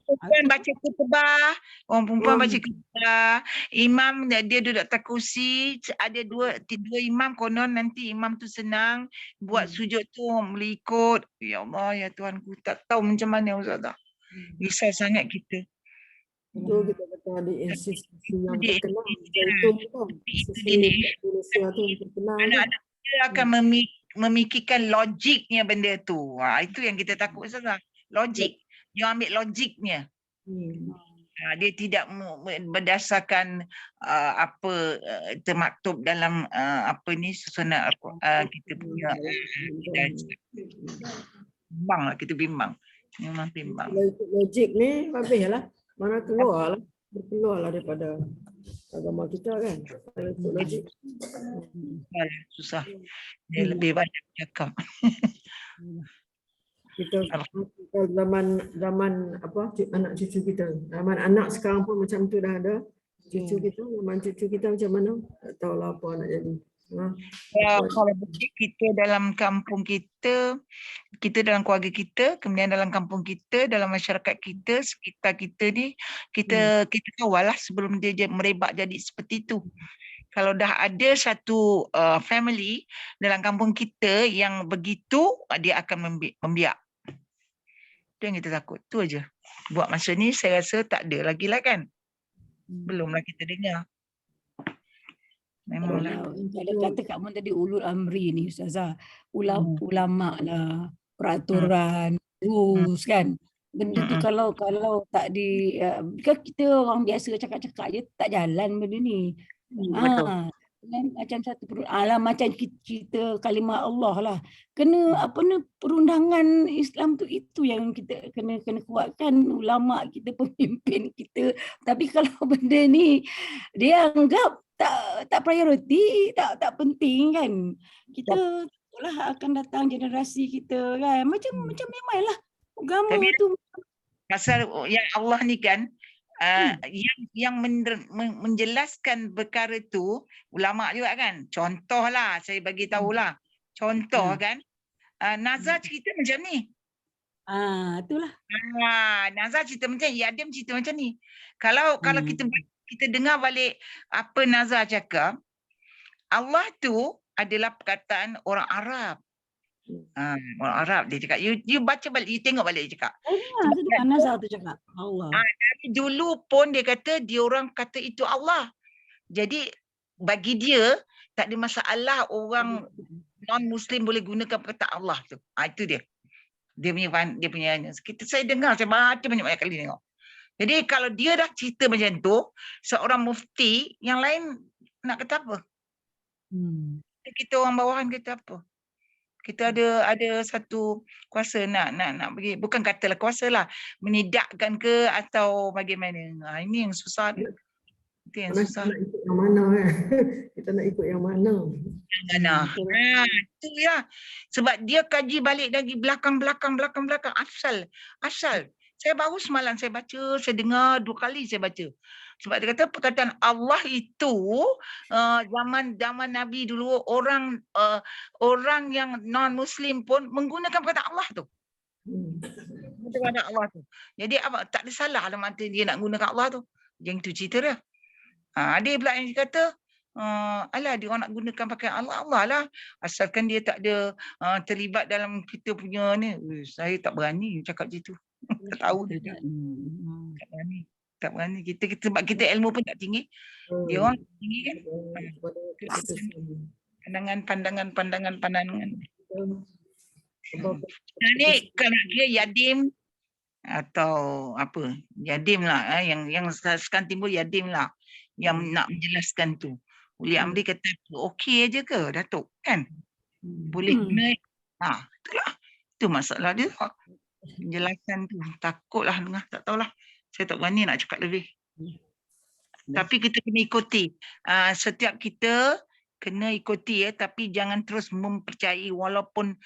Perempuan baca khutbah, orang perempuan baca khutbah, imam dia duduk atas kursi, ada dua imam, konon nanti imam tu senang buat sujud tu boleh ikut. Ya Allah, ya Tuhanku, tak tahu macam mana Ustazah. Risau sangat kita. Itu kita kata ada institusi yang terkenal. Anak-anak kita akan memikirkan logiknya benda tu. Itu yang kita takut Ustazah. Logik. Dia ambil logiknya. Dia tidak berdasarkan termaktub dalam susunan kita punya. Bimbang lah, kita bimbang. Memang bimbang. Logik ni habislah. Mana keluarlah daripada agama kita kan. Logik. Susah. Dia lebih banyak cakap. Kita zaman anak cucu kita. Zaman anak sekarang pun macam tu dah ada. Cucu kita, zaman cucu kita macam mana? Tak tahulah apa nak jadi. Kalau kita dalam kampung kita dalam keluarga kita, kemudian dalam kampung kita, dalam masyarakat kita, sekitar kita ni, kita kawal lah sebelum dia merebak jadi seperti itu. Kalau dah ada satu family dalam kampung kita yang begitu, dia akan membiak. Itu yang kita takut. Itu aja. Buat masa ni saya rasa tak ada lagi lah kan. Belumlah kita dengar. Memanglah. Kata Kak Mon tadi ulul amri ni Ustazah. Ulama lah, peraturan, rules kan. Benda tu kalau tak kan kita orang biasa cakap-cakap je tak jalan benda ni. Macam satu macam kita kalimah Allah lah. Kena perundangan Islam tu, itu yang kita kena kuatkan, ulama kita, pemimpin kita. Tapi kalau benda ni dia anggap tak priority, tak penting kan. Kita lah akan datang generasi kita kan. Macam memanglah agama Tapi tu pasal yang Allah ni kan, yang menjelaskan perkara tu ulama juga kan. Contohlah saya bagi tahulah. Contoh kan, Nazar cerita macam ni. itulah. Nazar cerita macam ni, Yadim cerita macam ni. Kalau kita dengar balik apa Nazar cakap, Allah tu adalah perkataan orang Arab. Orang Arab dia cakap. You baca balik, you tengok balik dia cakap. Saya dengar Nazar tu cakap Allah. Dari dulu pun dia kata, dia orang kata itu Allah. Jadi bagi dia tak ada masalah orang non-Muslim boleh gunakan perkataan Allah tu. Itu dia. Dia punya saya dengar, saya baca banyak-banyak kali tengok. Jadi kalau dia dah cerita macam tu, seorang mufti, yang lain nak kata apa? Kita orang bawahan kata apa? Kita ada satu kuasa nak bagi, bukan katalah kuasa lah, menidakkan ke atau bagaimana. Ini yang susah dia. Itu yang susah. Nak ikut yang mana kan? Kita nak ikut yang mana? Itu ya. Sebab dia kaji balik lagi belakang. Asal. Saya baru semalam saya baca, saya dengar 2 kali saya baca. Sebab dia kata perkataan Allah itu zaman Nabi dulu orang yang non-Muslim pun menggunakan perkataan Allah tu. Perkataan Allah tu. Jadi apa, tak ada salah dalam mata dia nak gunakan Allah tu. Yang tu cerita dia. Ada pula yang kata alah dia orang nak gunakan pakaian Allah lah, asalkan dia tak ada terlibat dalam kita punya ni. Saya tak berani cakap macam tu. Tak tahu dia tak berani. Kita sebab kita ilmu pun tak tinggi. Dia orang tinggi kan. Pandangan. Ni kalau dia yadim atau apa? Yadim lah, yang sekarang timbul yadim lah, yang nak menjelaskan tu. Uli Amri kata okey aja ke Datuk kan? Boleh guna. Itulah. Itu masalah dia. Penjelasan tu. Takutlah dengar, tak tahulah. Saya tak berani nak cakap lebih. Tapi kita kena ikuti. Setiap kita kena ikuti tapi jangan terus mempercayai walaupun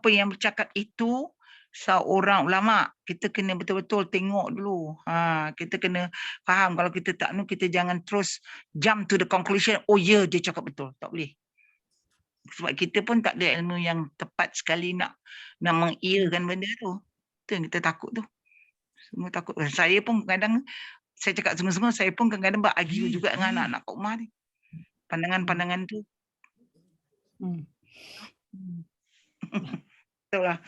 yang bercakap itu seorang ulama. Kita kena betul-betul tengok dulu. Kita kena faham. Kalau kita tak kita jangan terus jump to the conclusion, oh ya dia cakap betul. Tak boleh. Sebab kita pun tak ada ilmu yang tepat sekali nak mengiyakan benda tu. Itu yang kita takut tu. Semua takut. Saya pun kadang saya cakap semua-semua, saya pun kadang-kadang berargue juga dengan anak-anak kat rumah ni. Pandangan-pandangan tu. Betul lah.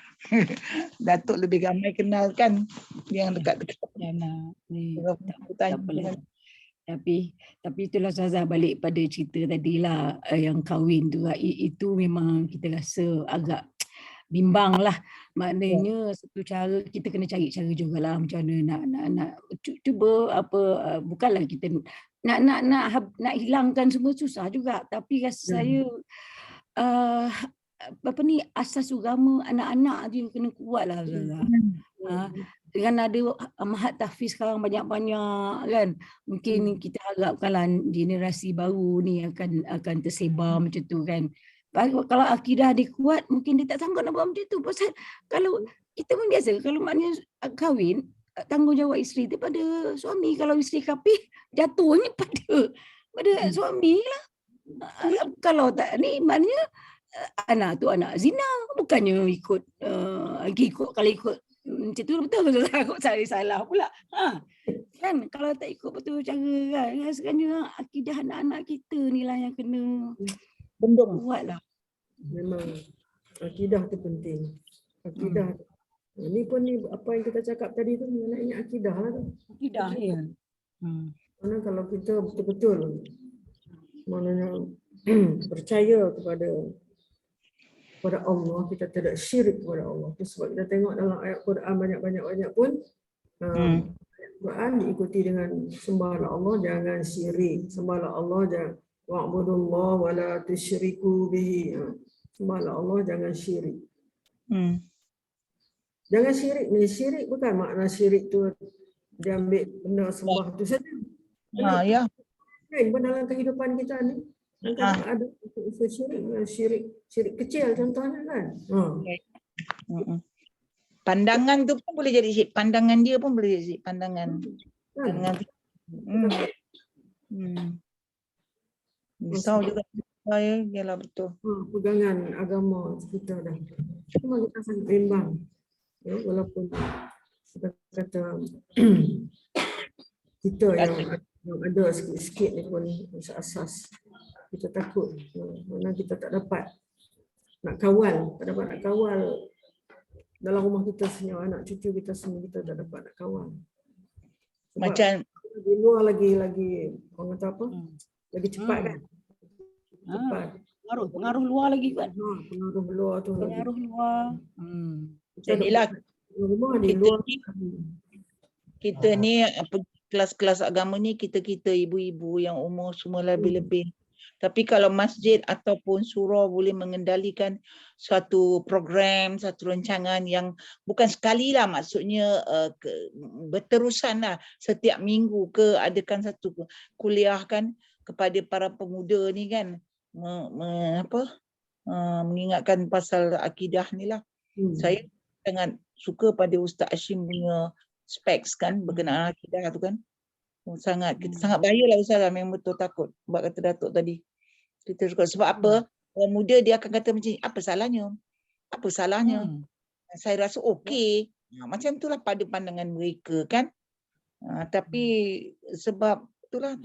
Datuk lebih ramai kenal kan yang dekat-dekat. Tapi itulah Zazah, balik pada cerita tadi lah yang kahwin tu, itu memang kita rasa agak bimbang lah. Maknanya satu cara kita kena cari cara jugalah macam mana nak cuba apa, bukanlah kita nak hilangkan semua, susah juga. Tapi rasa saya asas agama anak-anak tu kena kuat lah Zazah. Dengan ada mahat tahfiz sekarang banyak-banyak kan, mungkin kita harapkanlah generasi baru ni akan tersebar macam tu kan. Kalau akidah dia kuat, mungkin dia tak sanggup nak buat macam tu. Pasal kalau kita pun biasa, kalau maknanya kahwin, tanggungjawab isteri daripada suami. Kalau isteri kapih, jatuhnya pada suami lah. Kalau tak ni, maknanya anak tu anak zina, bukannya ikut kalau ikut macam tu betul ke takut saya salah pula. Kan kalau tak ikut betul cara kan. Sebenarnya akidah anak-anak kita ni lah yang kena buatlah. Memang akidah tu penting. Akidah. Ni pun ni apa yang kita cakap tadi tu mengenai akidah lah tu. Akidah ya. Mana kalau kita betul-betul maknanya percaya kepada Allah, kita tidak syirik kepada Allah. Itu sebab kita tengok dalam ayat Quran banyak-banyak pun Quran diikuti dengan sembahlah Allah, jangan syirik. Sembahlah Allah, jangan wa'budullah wa la tusyriku bihi. Sembahlah Allah, jangan syirik. Jangan syirik ni, syirik bukan makna syirik tu dia ambil benda sembah tu saja. Ya. Kan dalam kehidupan kita ni kadang-kadang ada unsur syirik kecil contohnya kan. Pandangan tu pun boleh jadi syirik. Pandangan dia pun boleh jadi syirik. Pandangan. Risau juga saya, yalah betul. Pegangan agama kita dah. Cuma kita sangat bimbang. Ya, walaupun kita kata kita yang ada sikit-sikit ni pun asas kita takut. Mana kita tak dapat nak kawal, tak dapat nak kawal dalam rumah kita semua, anak cucu kita semua kita tak dapat nak kawal. Sebab macam di luar lagi orang kata apa? Lagi cepat kan? Cepat. Pengaruh luar lagi kan? Pengaruh luar tu. Pengaruh luar. Jadilah rumah di luar. Kita ni kelas-kelas agama ni kita ibu-ibu yang umur semua lebih-lebih. Tapi kalau masjid ataupun surau boleh mengendalikan suatu program, satu rancangan yang bukan sekali lah, maksudnya berterusan lah, setiap minggu ke adakan satu kuliah kan kepada para pemuda ni kan, mengingatkan pasal akidah ni lah. Saya sangat suka pada Ustaz Hashim punya specs kan berkenaan akidah tu kan. Kita sangat bahayalah Ustaz, memang betul takut. Sebab kata Datuk tadi. Kita suka sebab apa? Orang muda dia akan kata macam ni, apa salahnya? Apa salahnya? Saya rasa okey. Macam itulah pada pandangan mereka kan. Tapi sebab itulah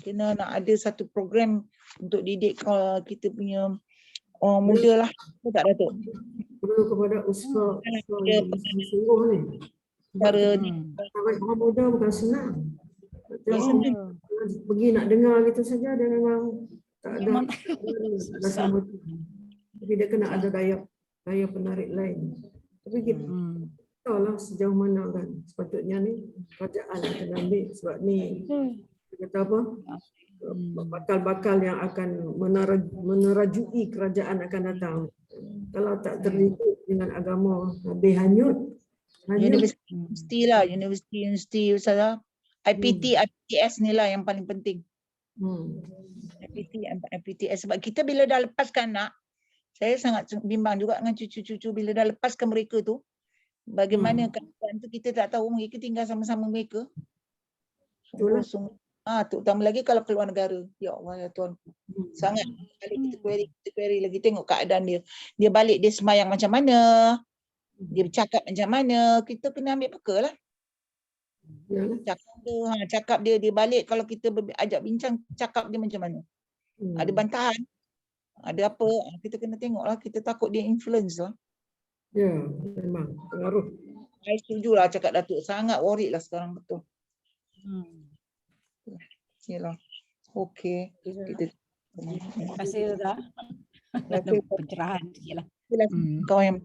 kena nak ada satu program untuk didik kita punya orang muda lah. Betul tak Datuk? Perlu kepada usaha yang sungguh ni. Cara ni. Orang muda bukan senang. Pergi nak dengar gitu saja dia memang tak ada sama. Tapi dia kena ada daya penarik lain. Tapi kita tahulah sejauh mana kan sepatutnya ni kerajaan akan ambil sebab ni kata apa? Bakal-bakal yang akan menerajui kerajaan akan datang. Kalau tak terlibat dengan agama habis hanyut. Universiti lah, universiti Ustazah. IPTS ni lah yang paling penting. IPTS sebab kita bila dah lepaskan anak, saya sangat bimbang juga dengan cucu-cucu bila dah lepaskan mereka tu, bagaimana keadaan tu kita tak tahu, mereka tinggal sama-sama mereka. Sungguh-sungguh. Terutama lagi kalau keluar negara. Ya Allah ya Tuhan. Sangat kita query lagi tengok keadaan dia. Dia balik dia semayang macam mana? Dia bercakap macam mana? Kita kena ambil peka lah. Cakap dia balik kalau kita ajak bincang, cakap dia macam mana? Ada bantahan? Ada apa? Kita kena tengok lah. Kita takut dia influence lah. Ya, memang pengaruh. Saya setuju lah cakap Datuk. Sangat worried lah sekarang betul. Yalah. Okey. Terima kasih dah. Pencerahan sikitlah. Kau yang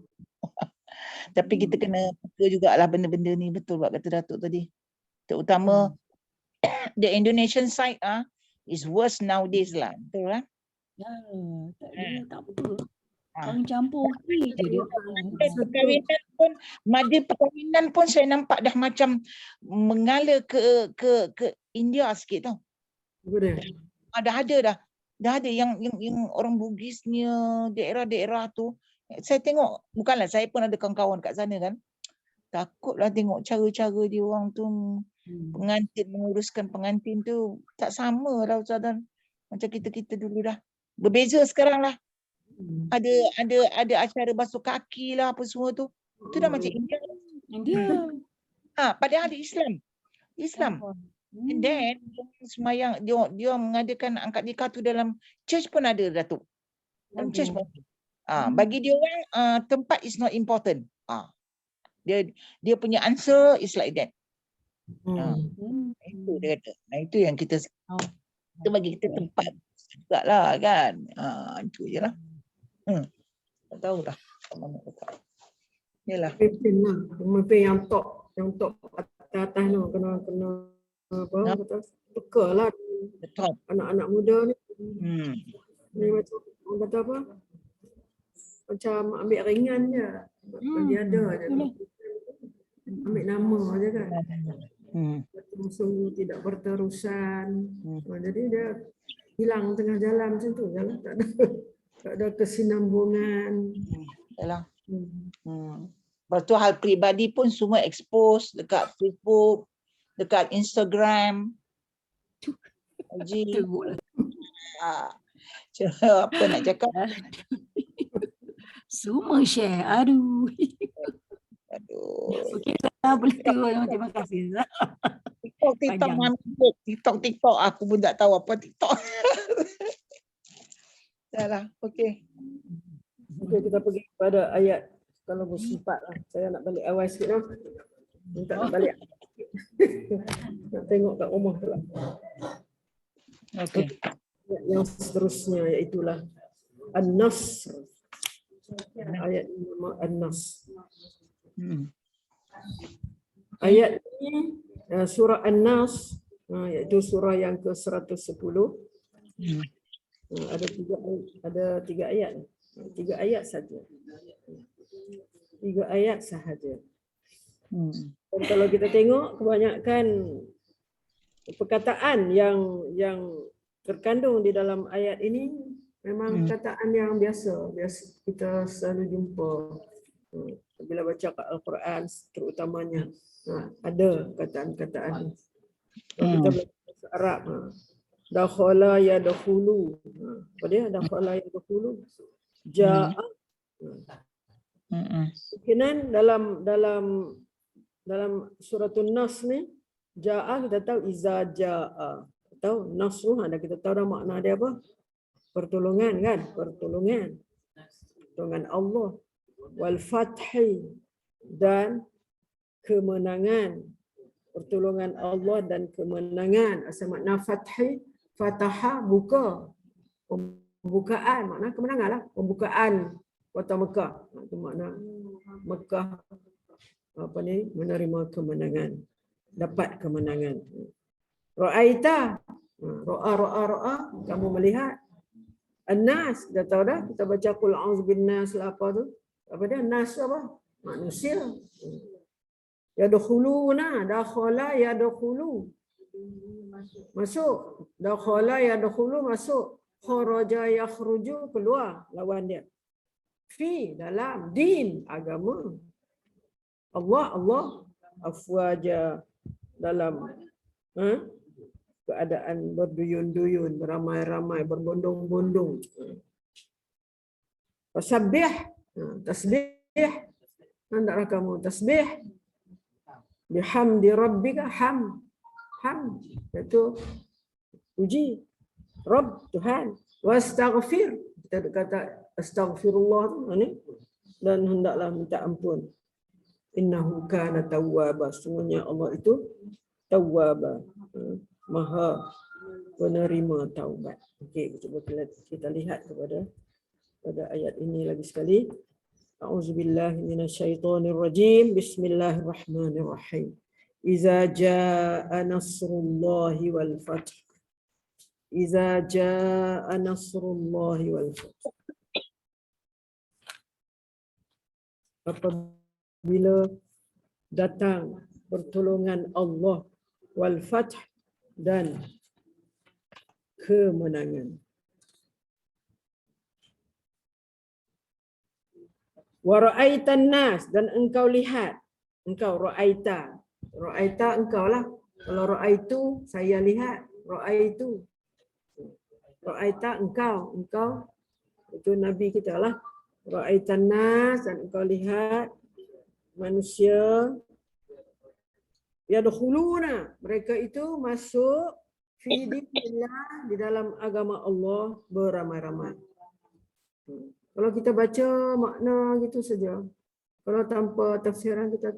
tapi kita kena peka jugalah benda-benda ni, betul buat kata Datuk tadi. Terutama the Indonesian side is worse nowadays lah. Betul kan? Ya, tak betul. Kawin campur okey je dia. Perkahwinan pun, mada perkahwinan pun saya nampak dah macam mengalir ke India sikit tau. Dah ada yang orang Bugisnya daerah-daerah tu. Saya tengok, bukanlah saya pun ada kawan-kawan kat sana kan. Takutlah tengok cara-cara dia orang tu pengantin, menguruskan pengantin tu tak sama lah Ustaz Dan. Macam kita dulu dah. Berbeza sekarang lah. Ada acara basuh kaki lah apa semua tu. Itu dah macam India. Padahal ada Islam. And then semayang dia mengadakan angkat nikah tu dalam church pun ada Datuk. Dalam church pun. Bagi dia orang tempat is not important. Dia punya answer is like that. Itu dia kata. Itu yang kita bagi kita tempat jugalah kan. Itu je lah. Tak tahu dah. Yalah. Pemimpin yang top atas tu kena apa kata peka lah. Anak-anak muda ni. Ni macam orang kata apa? Macam ambil ringan je. Dia ada je. Ambil nama je kan. langsung tidak berterusan. Jadi dia hilang tengah jalan macam tu, jalan tak ada kesinambungan. Yalah. Lepas tu hal peribadi pun semua expose dekat Facebook, dekat Instagram. Haji. Apa nak cakap? Semua share. Aduh. Okey, Zah, boleh turun. Terima kasih, Zah. TikTok. Aku pun tak tahu apa TikTok. Dah lah, okey. Okey, kita pergi kepada ayat kalau bersempat lah. Saya nak balik awal sikit lah. Minta nak balik. Nak tengok kat rumah pula. Okey. Yang seterusnya iaitulah An-Nasr. Ayat nama An-Nasr. Ayat ini surah An-Nas, iaitu surah yang ke-110. Ada tiga ayat. 3 ayat saja. 3 ayat sahaja. Dan kalau kita tengok kebanyakan perkataan yang terkandung di dalam ayat ini memang perkataan yang biasa kita selalu jumpa bila baca Al-Quran terutamanya. Ada perkataan-perkataan. Kalau kita belajar bahasa Arab, dakhala yadkhulu. Apa dia? Dakhala yadkhulu. Ja'a. Mungkinan dalam suratul Nas ni, ja'a kita tahu iza ja'a. Tahu nasruh, ada kita tahu dah makna dia apa? Pertolongan kan? Pertolongan Allah. Wal fathi, dan kemenangan. Pertolongan Allah dan kemenangan. Asal makna fathi, fataha, buka. Pembukaan, makna kemenangan lah. Pembukaan kota Mekah. Itu makna Mekah menerima kemenangan. Dapat kemenangan. Ra'aita. Ra'a. Kamu melihat. An-Nas. Dah tahu dah. Kita baca Qul a'udzu bin-nas lah apa tu. Apa dia? Nas apa? Manusia. Yadkhuluna. Dakhala yadkhulu. Masuk. Dakhala yadkhulu, masuk. Kharaja yakhruju, keluar. Lawan dia. Fi, dalam. Din, agama. Allah. Afwaja, dalam keadaan berduyun-duyun, beramai-ramai, berbondong-bondong. Fasabbih, tasbih. Hendaklah kamu tasbih. Bihamdi rabbika, ham, iaitu puji Rabb, Tuhan. Wastaghfir, kita kata astaghfirullah tu ni, dan hendaklah minta ampun. Innahu kana tawwaba, sungguhnya Allah itu tawwaba, maha penerima taubat. Okey, cuba kita lihat pada ayat ini lagi sekali. A'udzubillahi minasyaitonir rajim. Bismillahirrahmanirrahim. Iza jaa nasrullahi wal fath. Iza jaa nasrullahi wal fath. Apabila datang pertolongan Allah wal fath, dan kemenangan. Wa ra'aitan nas, dan engkau lihat. Engkau ra'aita engkau lah. Kalau ra'aitu, saya lihat. Ra'aitu, ra'aita engkau itu Nabi kita lah. Ra'aitan nas, dan engkau lihat manusia. Yadkhuluna, mereka itu masuk fi dinillah, di dalam agama Allah beramai-ramai. Kalau kita baca makna gitu saja, kalau tanpa tafsiran kita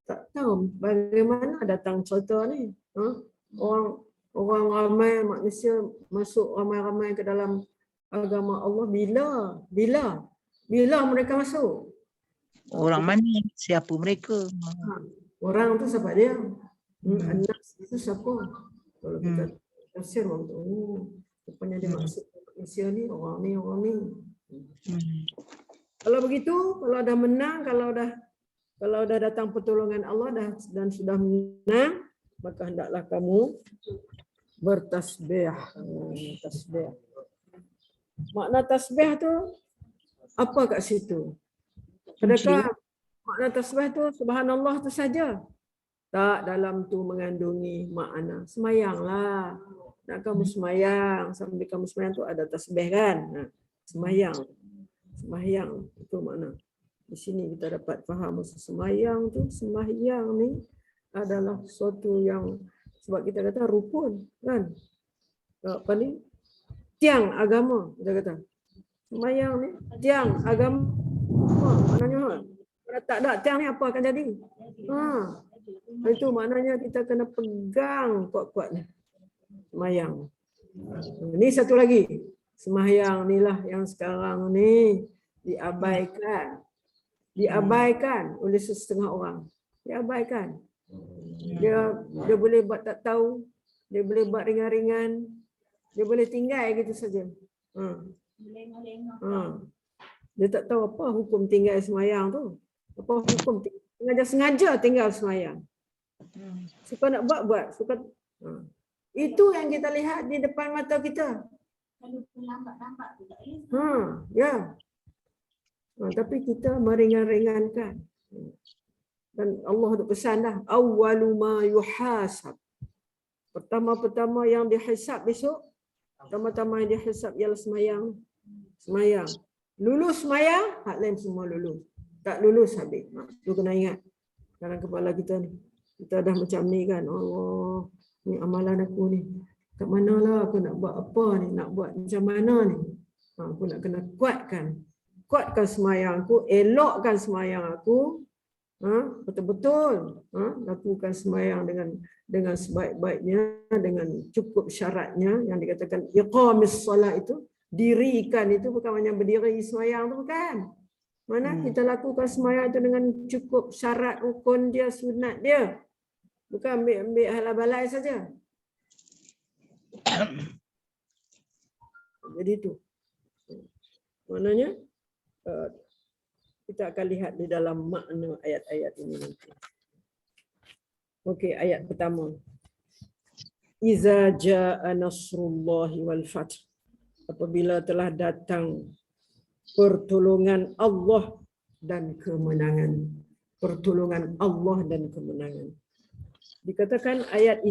tak tahu bagaimana datang cerita ni. Orang ramai, manusia masuk ramai-ramai ke dalam agama Allah. Bila mereka masuk? Orang mana? Siapa mereka? Orang tu siapa dia? An-Nas itu siapa? Kalau kita tafsir orang tu, rupanya dia maksud manusia ni, orang ni. Kalau begitu, kalau dah menang, kalau dah datang pertolongan Allah dan sudah menang, maka hendaklah kamu bertasbih. Tasbih. Makna tasbih tu apa kat situ? Adakah makna tasbih tu subhanallah tu saja? Tak, dalam tu mengandungi makna semayanglah. Nak kamu semayang, sambil kamu semayang tu ada tasbih kan? Semayang. Semayang itu makna. Di sini kita dapat faham semayang tu, semayang ni adalah sesuatu yang, sebab kita kata rukun kan? Apa ni? Tiang agama, kita kata. Semayang ni tiang agama. Maknanya kalau tak ada tiang ni apa akan jadi? Itu maknanya kita kena pegang kuat-kuat ni. Semayang. Ini satu lagi. Semayang ni lah yang sekarang ni diabaikan. Diabaikan oleh setengah orang. Diabaikan. Dia boleh buat tak tahu. Dia boleh buat ringan-ringan. Dia boleh tinggal gitu saja. Dia tak tahu apa hukum tinggal semayang tu. Apa hukum sengaja tinggal semayang. Suka nak buat. Suka. Itu yang kita lihat di depan mata kita. Ya. Tapi kita meringan-ringankan. Dan Allah ada pesan dah. Awwalu ma yuhasab. Pertama-pertama yang dihisab besok. Pertama-tama yang dihisab ialah semayang. Semayang. Lulus semayang, hak lain semua lulus. Tak lulus habis. Tu kena ingat. Dalam kepala kita ni. Kita dah macam ni kan. Allah, ni amalan aku ni. Kat manalah aku nak buat apa ni? Nak buat macam mana ni? Aku nak kena kuatkan. Kuatkan semayang aku. Elokkan semayang aku. Betul-betul. Lakukan semayang dengan sebaik-baiknya. Dengan cukup syaratnya. Yang dikatakan iqamis salat itu. Dirikan itu bukan hanya berdiri semayang tu bukan. Mana kita lakukan semayang itu dengan cukup syarat rukun dia, sunat dia. Bukan ambil halal-balai saja. Jadi itu. Maknanya kita akan lihat di dalam makna ayat-ayat ini nanti. Okey, ayat pertama. Iza jaa nasrullahi wal fath. Apabila telah datang pertolongan Allah dan kemenangan. Pertolongan Allah dan kemenangan. Dikatakan ayat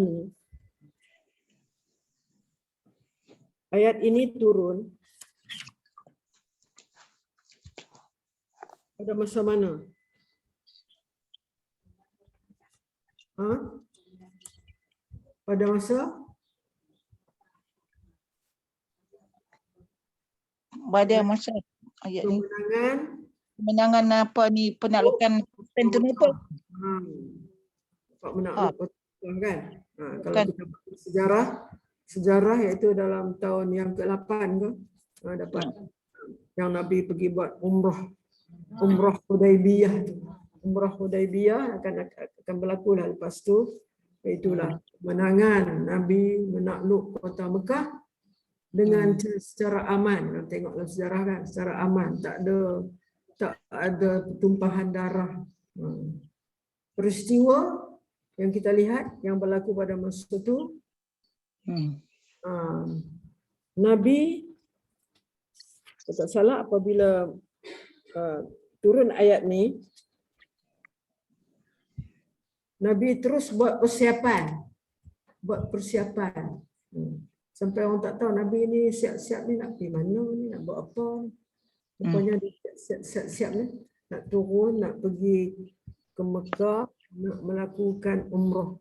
ini turun pada masa mana? Pada masa ayat ni. Kemenangan apa ni, penaklukan Konstantinopel. Menakluk kan? Kalau kita baca sejarah iaitu dalam tahun yang ke-8 ke dapat yang Nabi pergi buat umrah Hudaibiyah tu. Umrah Hudaibiyah akan berlaku lah lepas tu. Itulah kemenangan Nabi menakluk kota Mekah dengan secara aman. Tengoklah sejarah kan, secara aman, tak ada tumpahan darah. Peristiwa yang kita lihat yang berlaku pada masa itu, Nabi, tak salah apabila turun ayat ni, Nabi terus buat persiapan. Sampai orang tak tahu Nabi ni siap-siap ni nak pergi mana ni, nak buat apa ni. Rupanya dia siap-siap ni nak turun, nak pergi ke Mekah, nak melakukan umrah.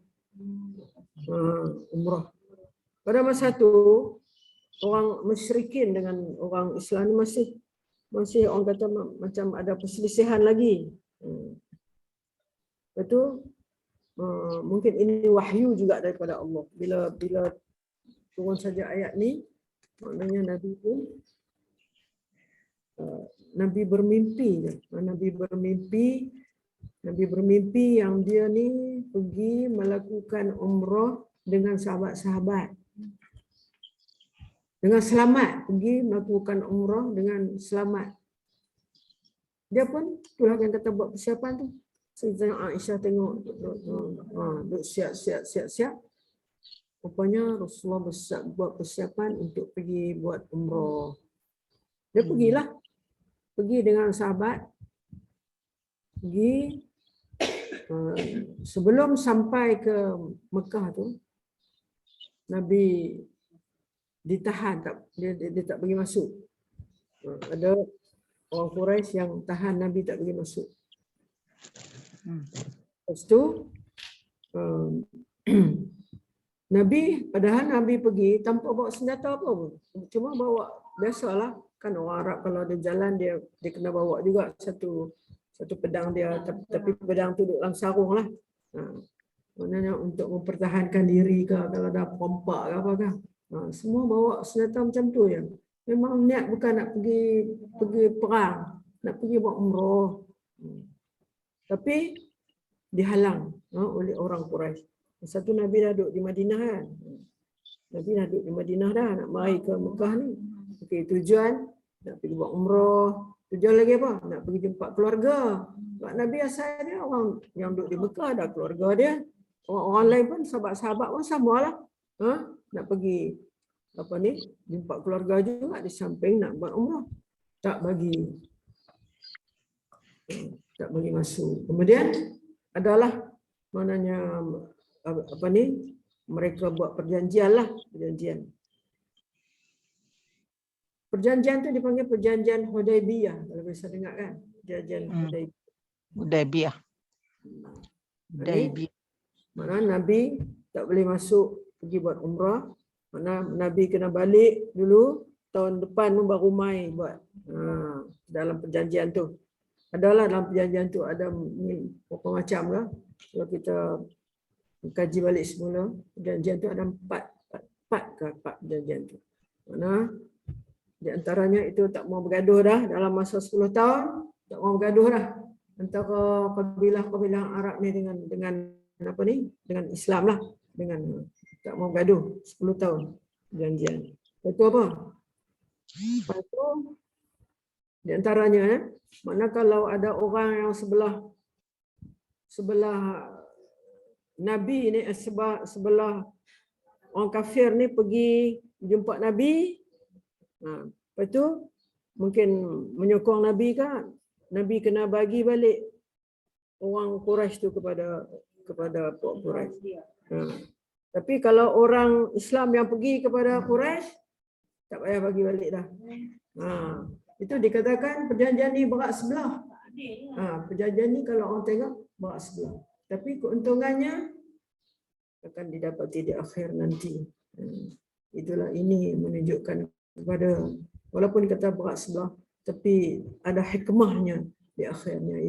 Umrah. Pada masa tu orang musyrikin dengan orang Islam ni masih orang kata macam ada perselisihan lagi. Itu mungkin ini wahyu juga daripada Allah. Bila turun saja ayat ni, maknanya Nabi bermimpi. Nabi bermimpi yang dia ni pergi melakukan umrah dengan sahabat-sahabat. Dengan selamat, pergi melakukan umrah dengan selamat. Dia pun itulah yang kata buat persiapan tu. Sayyidatina Aisyah tengok duk siap. Rupanya Rasulullah buat persiapan untuk pergi buat umrah. Dia pergilah. Pergi dengan sahabat. Pergi sebelum sampai ke Mekah tu, Nabi ditahan, dia tak pergi masuk. Ada orang Quraisy yang tahan Nabi tak pergi masuk. Lepas tu padahal Nabi pergi tanpa bawa senjata apa pun. Cuma bawa biasalah, kan orang Arab kalau ada jalan dia kena bawa juga satu pedang dia, tapi pedang tu duduk dalam sarung lah. Maknanya untuk mempertahankan diri ke, kalau ada pompak ke apa kan. Semua bawa senjata macam tu ya. Memang niat bukan nak pergi perang, nak pergi buat umrah. Tapi dihalang oleh orang Quraisy. Satu Nabi dah duduk di Madinah kan. Nabi dah duduk di Madinah dah, nak mari ke Mekah ni. Okey, tujuan nak pergi buat umrah. Tujuan lagi apa? Nak pergi jumpa keluarga. Sebab Nabi asal dia orang yang duduk di Mekah, ada keluarga dia. Orang lain pun, sahabat-sahabat pun samalah. Nak pergi jumpa keluarga juga di samping nak buat umrah. Tak bagi masuk. Kemudian adalah maknanya mereka buat perjanjian. Perjanjian tu dipanggil perjanjian Hudaybiyah, kalau bisa dengar kan? Perjanjian Hudaybiyah. Mana Nabi tak boleh masuk pergi buat umrah. Mana Nabi kena balik dulu, tahun depan tu baru mai buat. Dalam perjanjian tu. Adalah dalam perjanjian tu ada berapa macam lah. Kalau kita kaji balik semula, perjanjian tu ada empat perjanjian tu. Mana di antaranya itu tak mau bergaduh dah dalam masa 10 tahun, tak mau bergaduh dah antara kabilah-kabilah Arab ni dengan Islam lah, dengan tak mau bergaduh 10 tahun perjanjian. Itu apa? Lepas tu di antaranya mana kalau ada orang yang sebelah Nabi ni, sebelah orang kafir ni pergi jumpa Nabi, lepas tu mungkin menyokong Nabi kan, Nabi kena bagi balik orang Quraisy tu kepada Quraisy. Tapi kalau orang Islam yang pergi kepada Quraisy, tak payah bagi balik dah. Itu dikatakan perjanjian ni berat sebelah. Perjanjian ni kalau orang tengok berat sebelah. Tapi keuntungannya akan didapati di akhir nanti. Itulah, ini menunjukkan kepada, walaupun kata berat sebelah, tapi ada hikmahnya di akhirnya.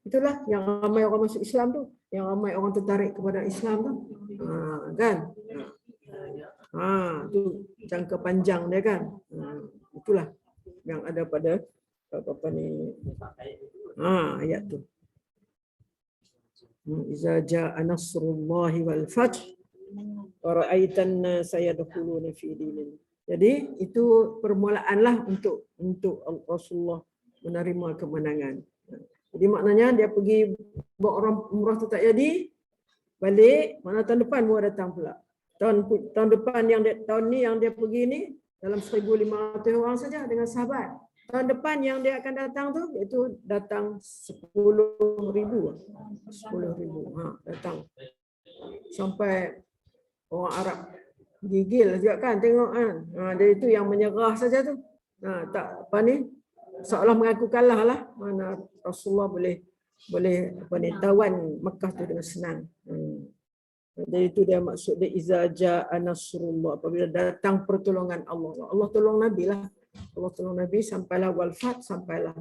Itulah yang ramai orang masuk Islam tu, yang ramai orang tertarik kepada Islam tu, kan? Tu jangka panjang dia kan. Itulah yang ada pada ayat tu. Iza jaa nasrullahi wal fath wa ra'aitan nasa yadkhuluna fi dinillah. Jadi itu permulaanlah untuk Rasulullah menerima kemenangan. Jadi maknanya dia pergi buat orang umrah tu tak jadi, balik, mana tahun depan baru datang pula. Tahun depan tahun ni yang dia pergi ni dalam 1,500 orang saja dengan sahabat. Tahun depan yang dia akan datang tu, iaitu datang 10,000. 10,000. Datang. Sampai orang Arab gigil juga kan tengok kan. Dia itu yang menyerah saja tu. Tak seolah mengaku kalah lah. Mana Rasulullah boleh tawan Mekah tu dengan senang. Jadi itu dia maksud dia, iza jaa nasrullah, apabila datang pertolongan Allah. Allah tolong Nabi lah. Allah tolong Nabi sampailah wal-fath, sampailah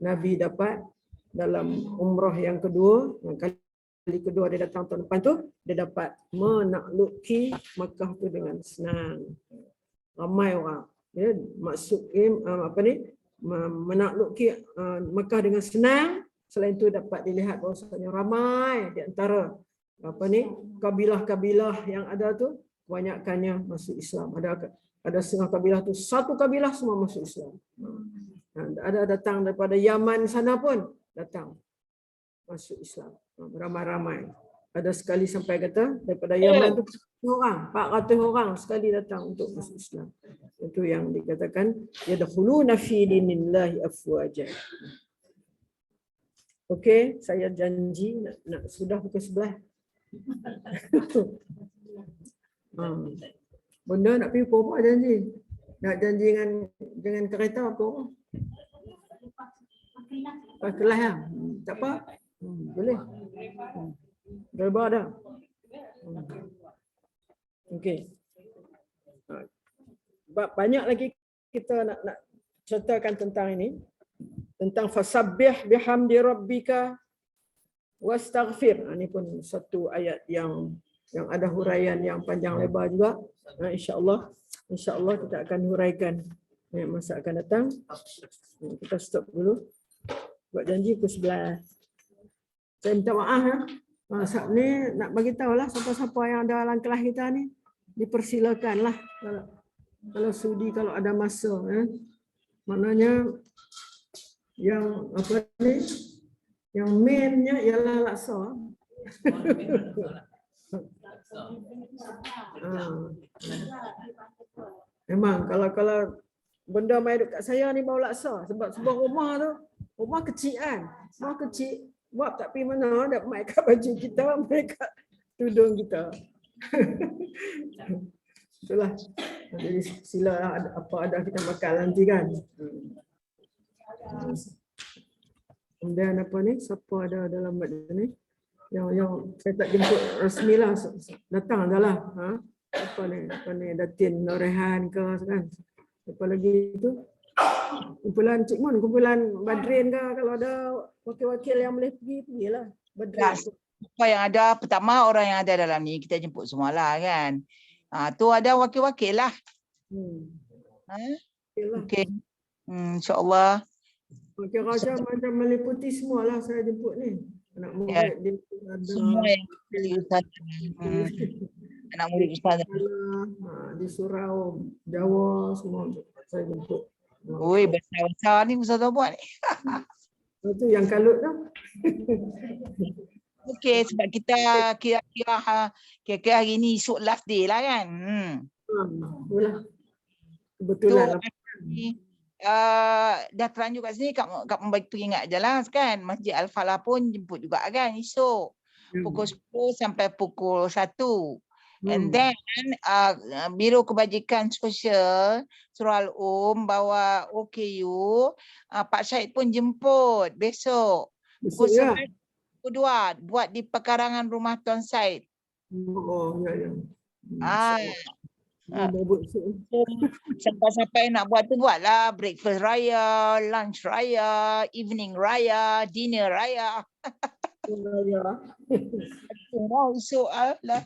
Nabi dapat dalam umrah yang kedua, kali kedua dia datang tahun depan tu, dia dapat menakluki Mekah tu dengan senang. Ramai orang maksud menakluki Mekah dengan senang. Selain itu dapat dilihat bahawasanya ramai di antara kabilah-kabilah yang ada tu, kebanyakannya masuk Islam. Ada setengah kabilah tu, satu kabilah semua masuk Islam. Ada datang daripada Yaman sana pun datang. masuk Islam. Ramai-ramai. Ada sekali sampai kata daripada Yaman tu 400 orang sekali datang untuk masuk Islam. Itu yang dikatakan yadkhuluna fi dinillahi afwaja. Okey, saya janji nak sudah pukul 11. Benda nak pergi pukul apa janji? Nak janji dengan kereta apa? Kelas lah. Tak apa. Boleh. Berapa dah? Okey. Banyak lagi kita nak ceritakan tentang ini. Tentang fasabbih bihamdi rabbika wastaghfir. Ini pun satu ayat yang ada huraian yang panjang lebar juga. InsyaAllah kita akan huraikan masa akan datang. Kita stop dulu. Buat janji pukul 11. Saya minta maaf ya. Masa ni nak bagi tahulah siapa-siapa yang ada dalam kelas kita ni, dipersilakanlah kalau sudi, kalau ada masa ya. Maknanya yang apa ni, yang mainnya ialah laksa. Memang kalau benda main dekat saya ni bau laksa, sebab sebuah rumah kecil kan. Rumah kecil, buat tak pergi mana, dak mai kat baju kita, mai kat tudung kita. Itulah. Jadi sila apa ada kita makan nanti kan. Kemudian apa ni, siapa ada dalam badan ni yang saya tak jemput rasmi lah, datang adalah apa ni Datin Norehan ke kan, apa lagi itu kumpulan Cik Mun, kumpulan Badrin ke, kalau ada wakil-wakil yang boleh pergilah Badrin. Apa yang ada, pertama orang yang ada dalam ni kita jemput semualah kan. Tu ada wakil-wakil lah. Okey. InsyaAllah. Kira macam meliputi semualah saya jemput ni. Anak murid dia ada. Semua yang anak murid Ustaz. Di surau Jawa semua saya jemput. Oi, besar-besar ni Ustaz buat ni. Itu yang kalut tu. Okey, sebab kita kira-kira hari ni esok last day lah kan. Kebetulan. Dah terlanjur kat sini, Kak membagi peringat je lah kan. Masjid Al-Falah pun jemput juga kan esok. Pukul 10 sampai pukul 1. And then Biro Kebajikan Sosial Surah bawa OKU, Pak Syed pun jemput besok. Pukul 2 buat di pekarangan rumah Tuan Syed. Oh ya. Sampai-sampai nak buat tu buatlah, breakfast raya, lunch raya, evening raya, dinner raya. So lah.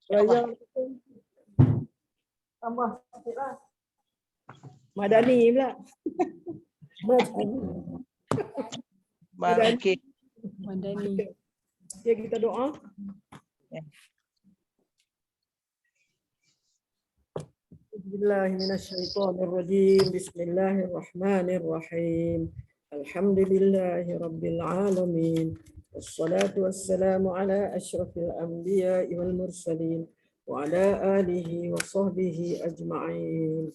Raya tambah sikitlah. Madani pula. Madani. Okay, kita doa. Bismillahirrahmanirrahim. Bismillahirrahmanirrahim. Alhamdulillahi rabbil alamin. Wassalatu wassalamu ala asyrafil anbiya'i wal mursalin wa ala alihi wa sahbihi ajma'in.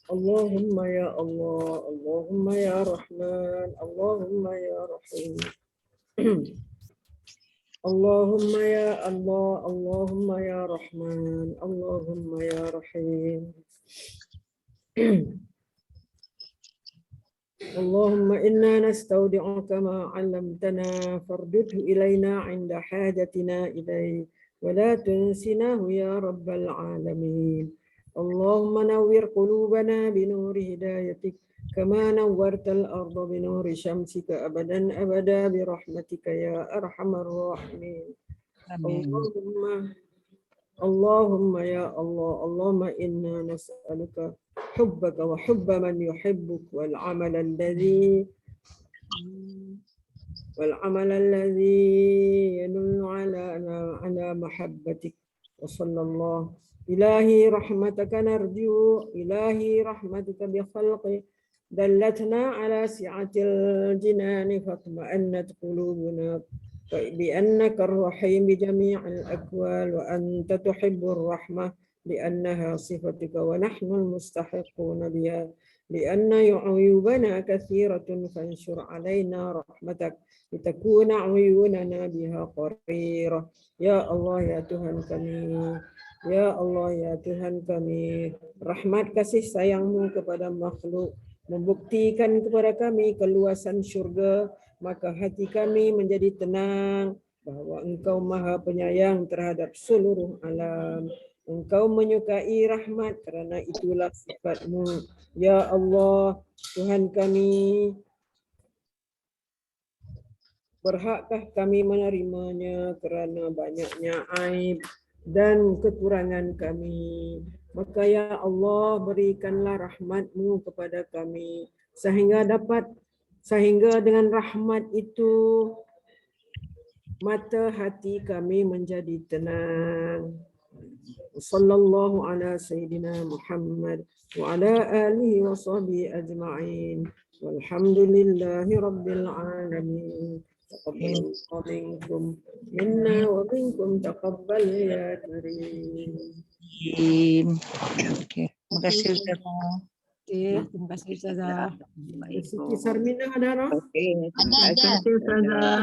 Allahumma ya Allah, Allahumma ya Rahman, Allahumma ya Rahim. Allahumma ya Allah, Allahumma ya Rahman, Allahumma ya Rahim. Allahumma inna nastaudi'uka ma 'allamtana fardudhu ilayna 'inda hajatina ilayhi wa la tunsinahu ya rabbal alamin. Allahumma nawwir qulubana binuri hidayatik kama nawwartal arda binuri syamsika abadan abada birahmatika ya arhamar rahimin. Allahumma ya Allah, Allahumma inna nas'aluka hubbaka wa hubba man yuhibbuk wal amal alladhi yadullu ala mahabbatik wa sallallahu ilahi rahmataka narju ilahi rahmataka bi khalqi دلتنا على سعة الجنان فاطمأنت قلوبنا بأنك الرحيم بجميع الأكوال وأنت تحب الرحمة لأنها صفتك ونحن المستحقون بها لأن عيوبنا كثيرة فانشر علينا رحمتك لتكون عيوننا بها قريرة. Ya Allah, ya Tuhan kami, ya Allah, ya Tuhan kami, rahmat kasih sayangmu kepada makhluk membuktikan kepada kami keluasan syurga, maka hati kami menjadi tenang bahwa Engkau Maha Penyayang terhadap seluruh alam. Engkau menyukai rahmat kerana itulah sifatmu. Ya Allah, Tuhan kami, berhakkah kami menerimanya kerana banyaknya aib dan kekurangan kami. Maka ya Allah, berikanlah rahmat-Mu kepada kami sehingga dengan rahmat itu mata hati kami menjadi tenang. Sallallahu ala sayyidina Muhammad wa ala alihi wa sahbihi ajma'in. Walhamdulillahi rabbil alamin. تقبل منكم منا ومنكم تقبل يا كريم. Terima kasih Ustazah. Terima kasih Ustazah. Siti Sarmina ada? Terima kasih Ustazah.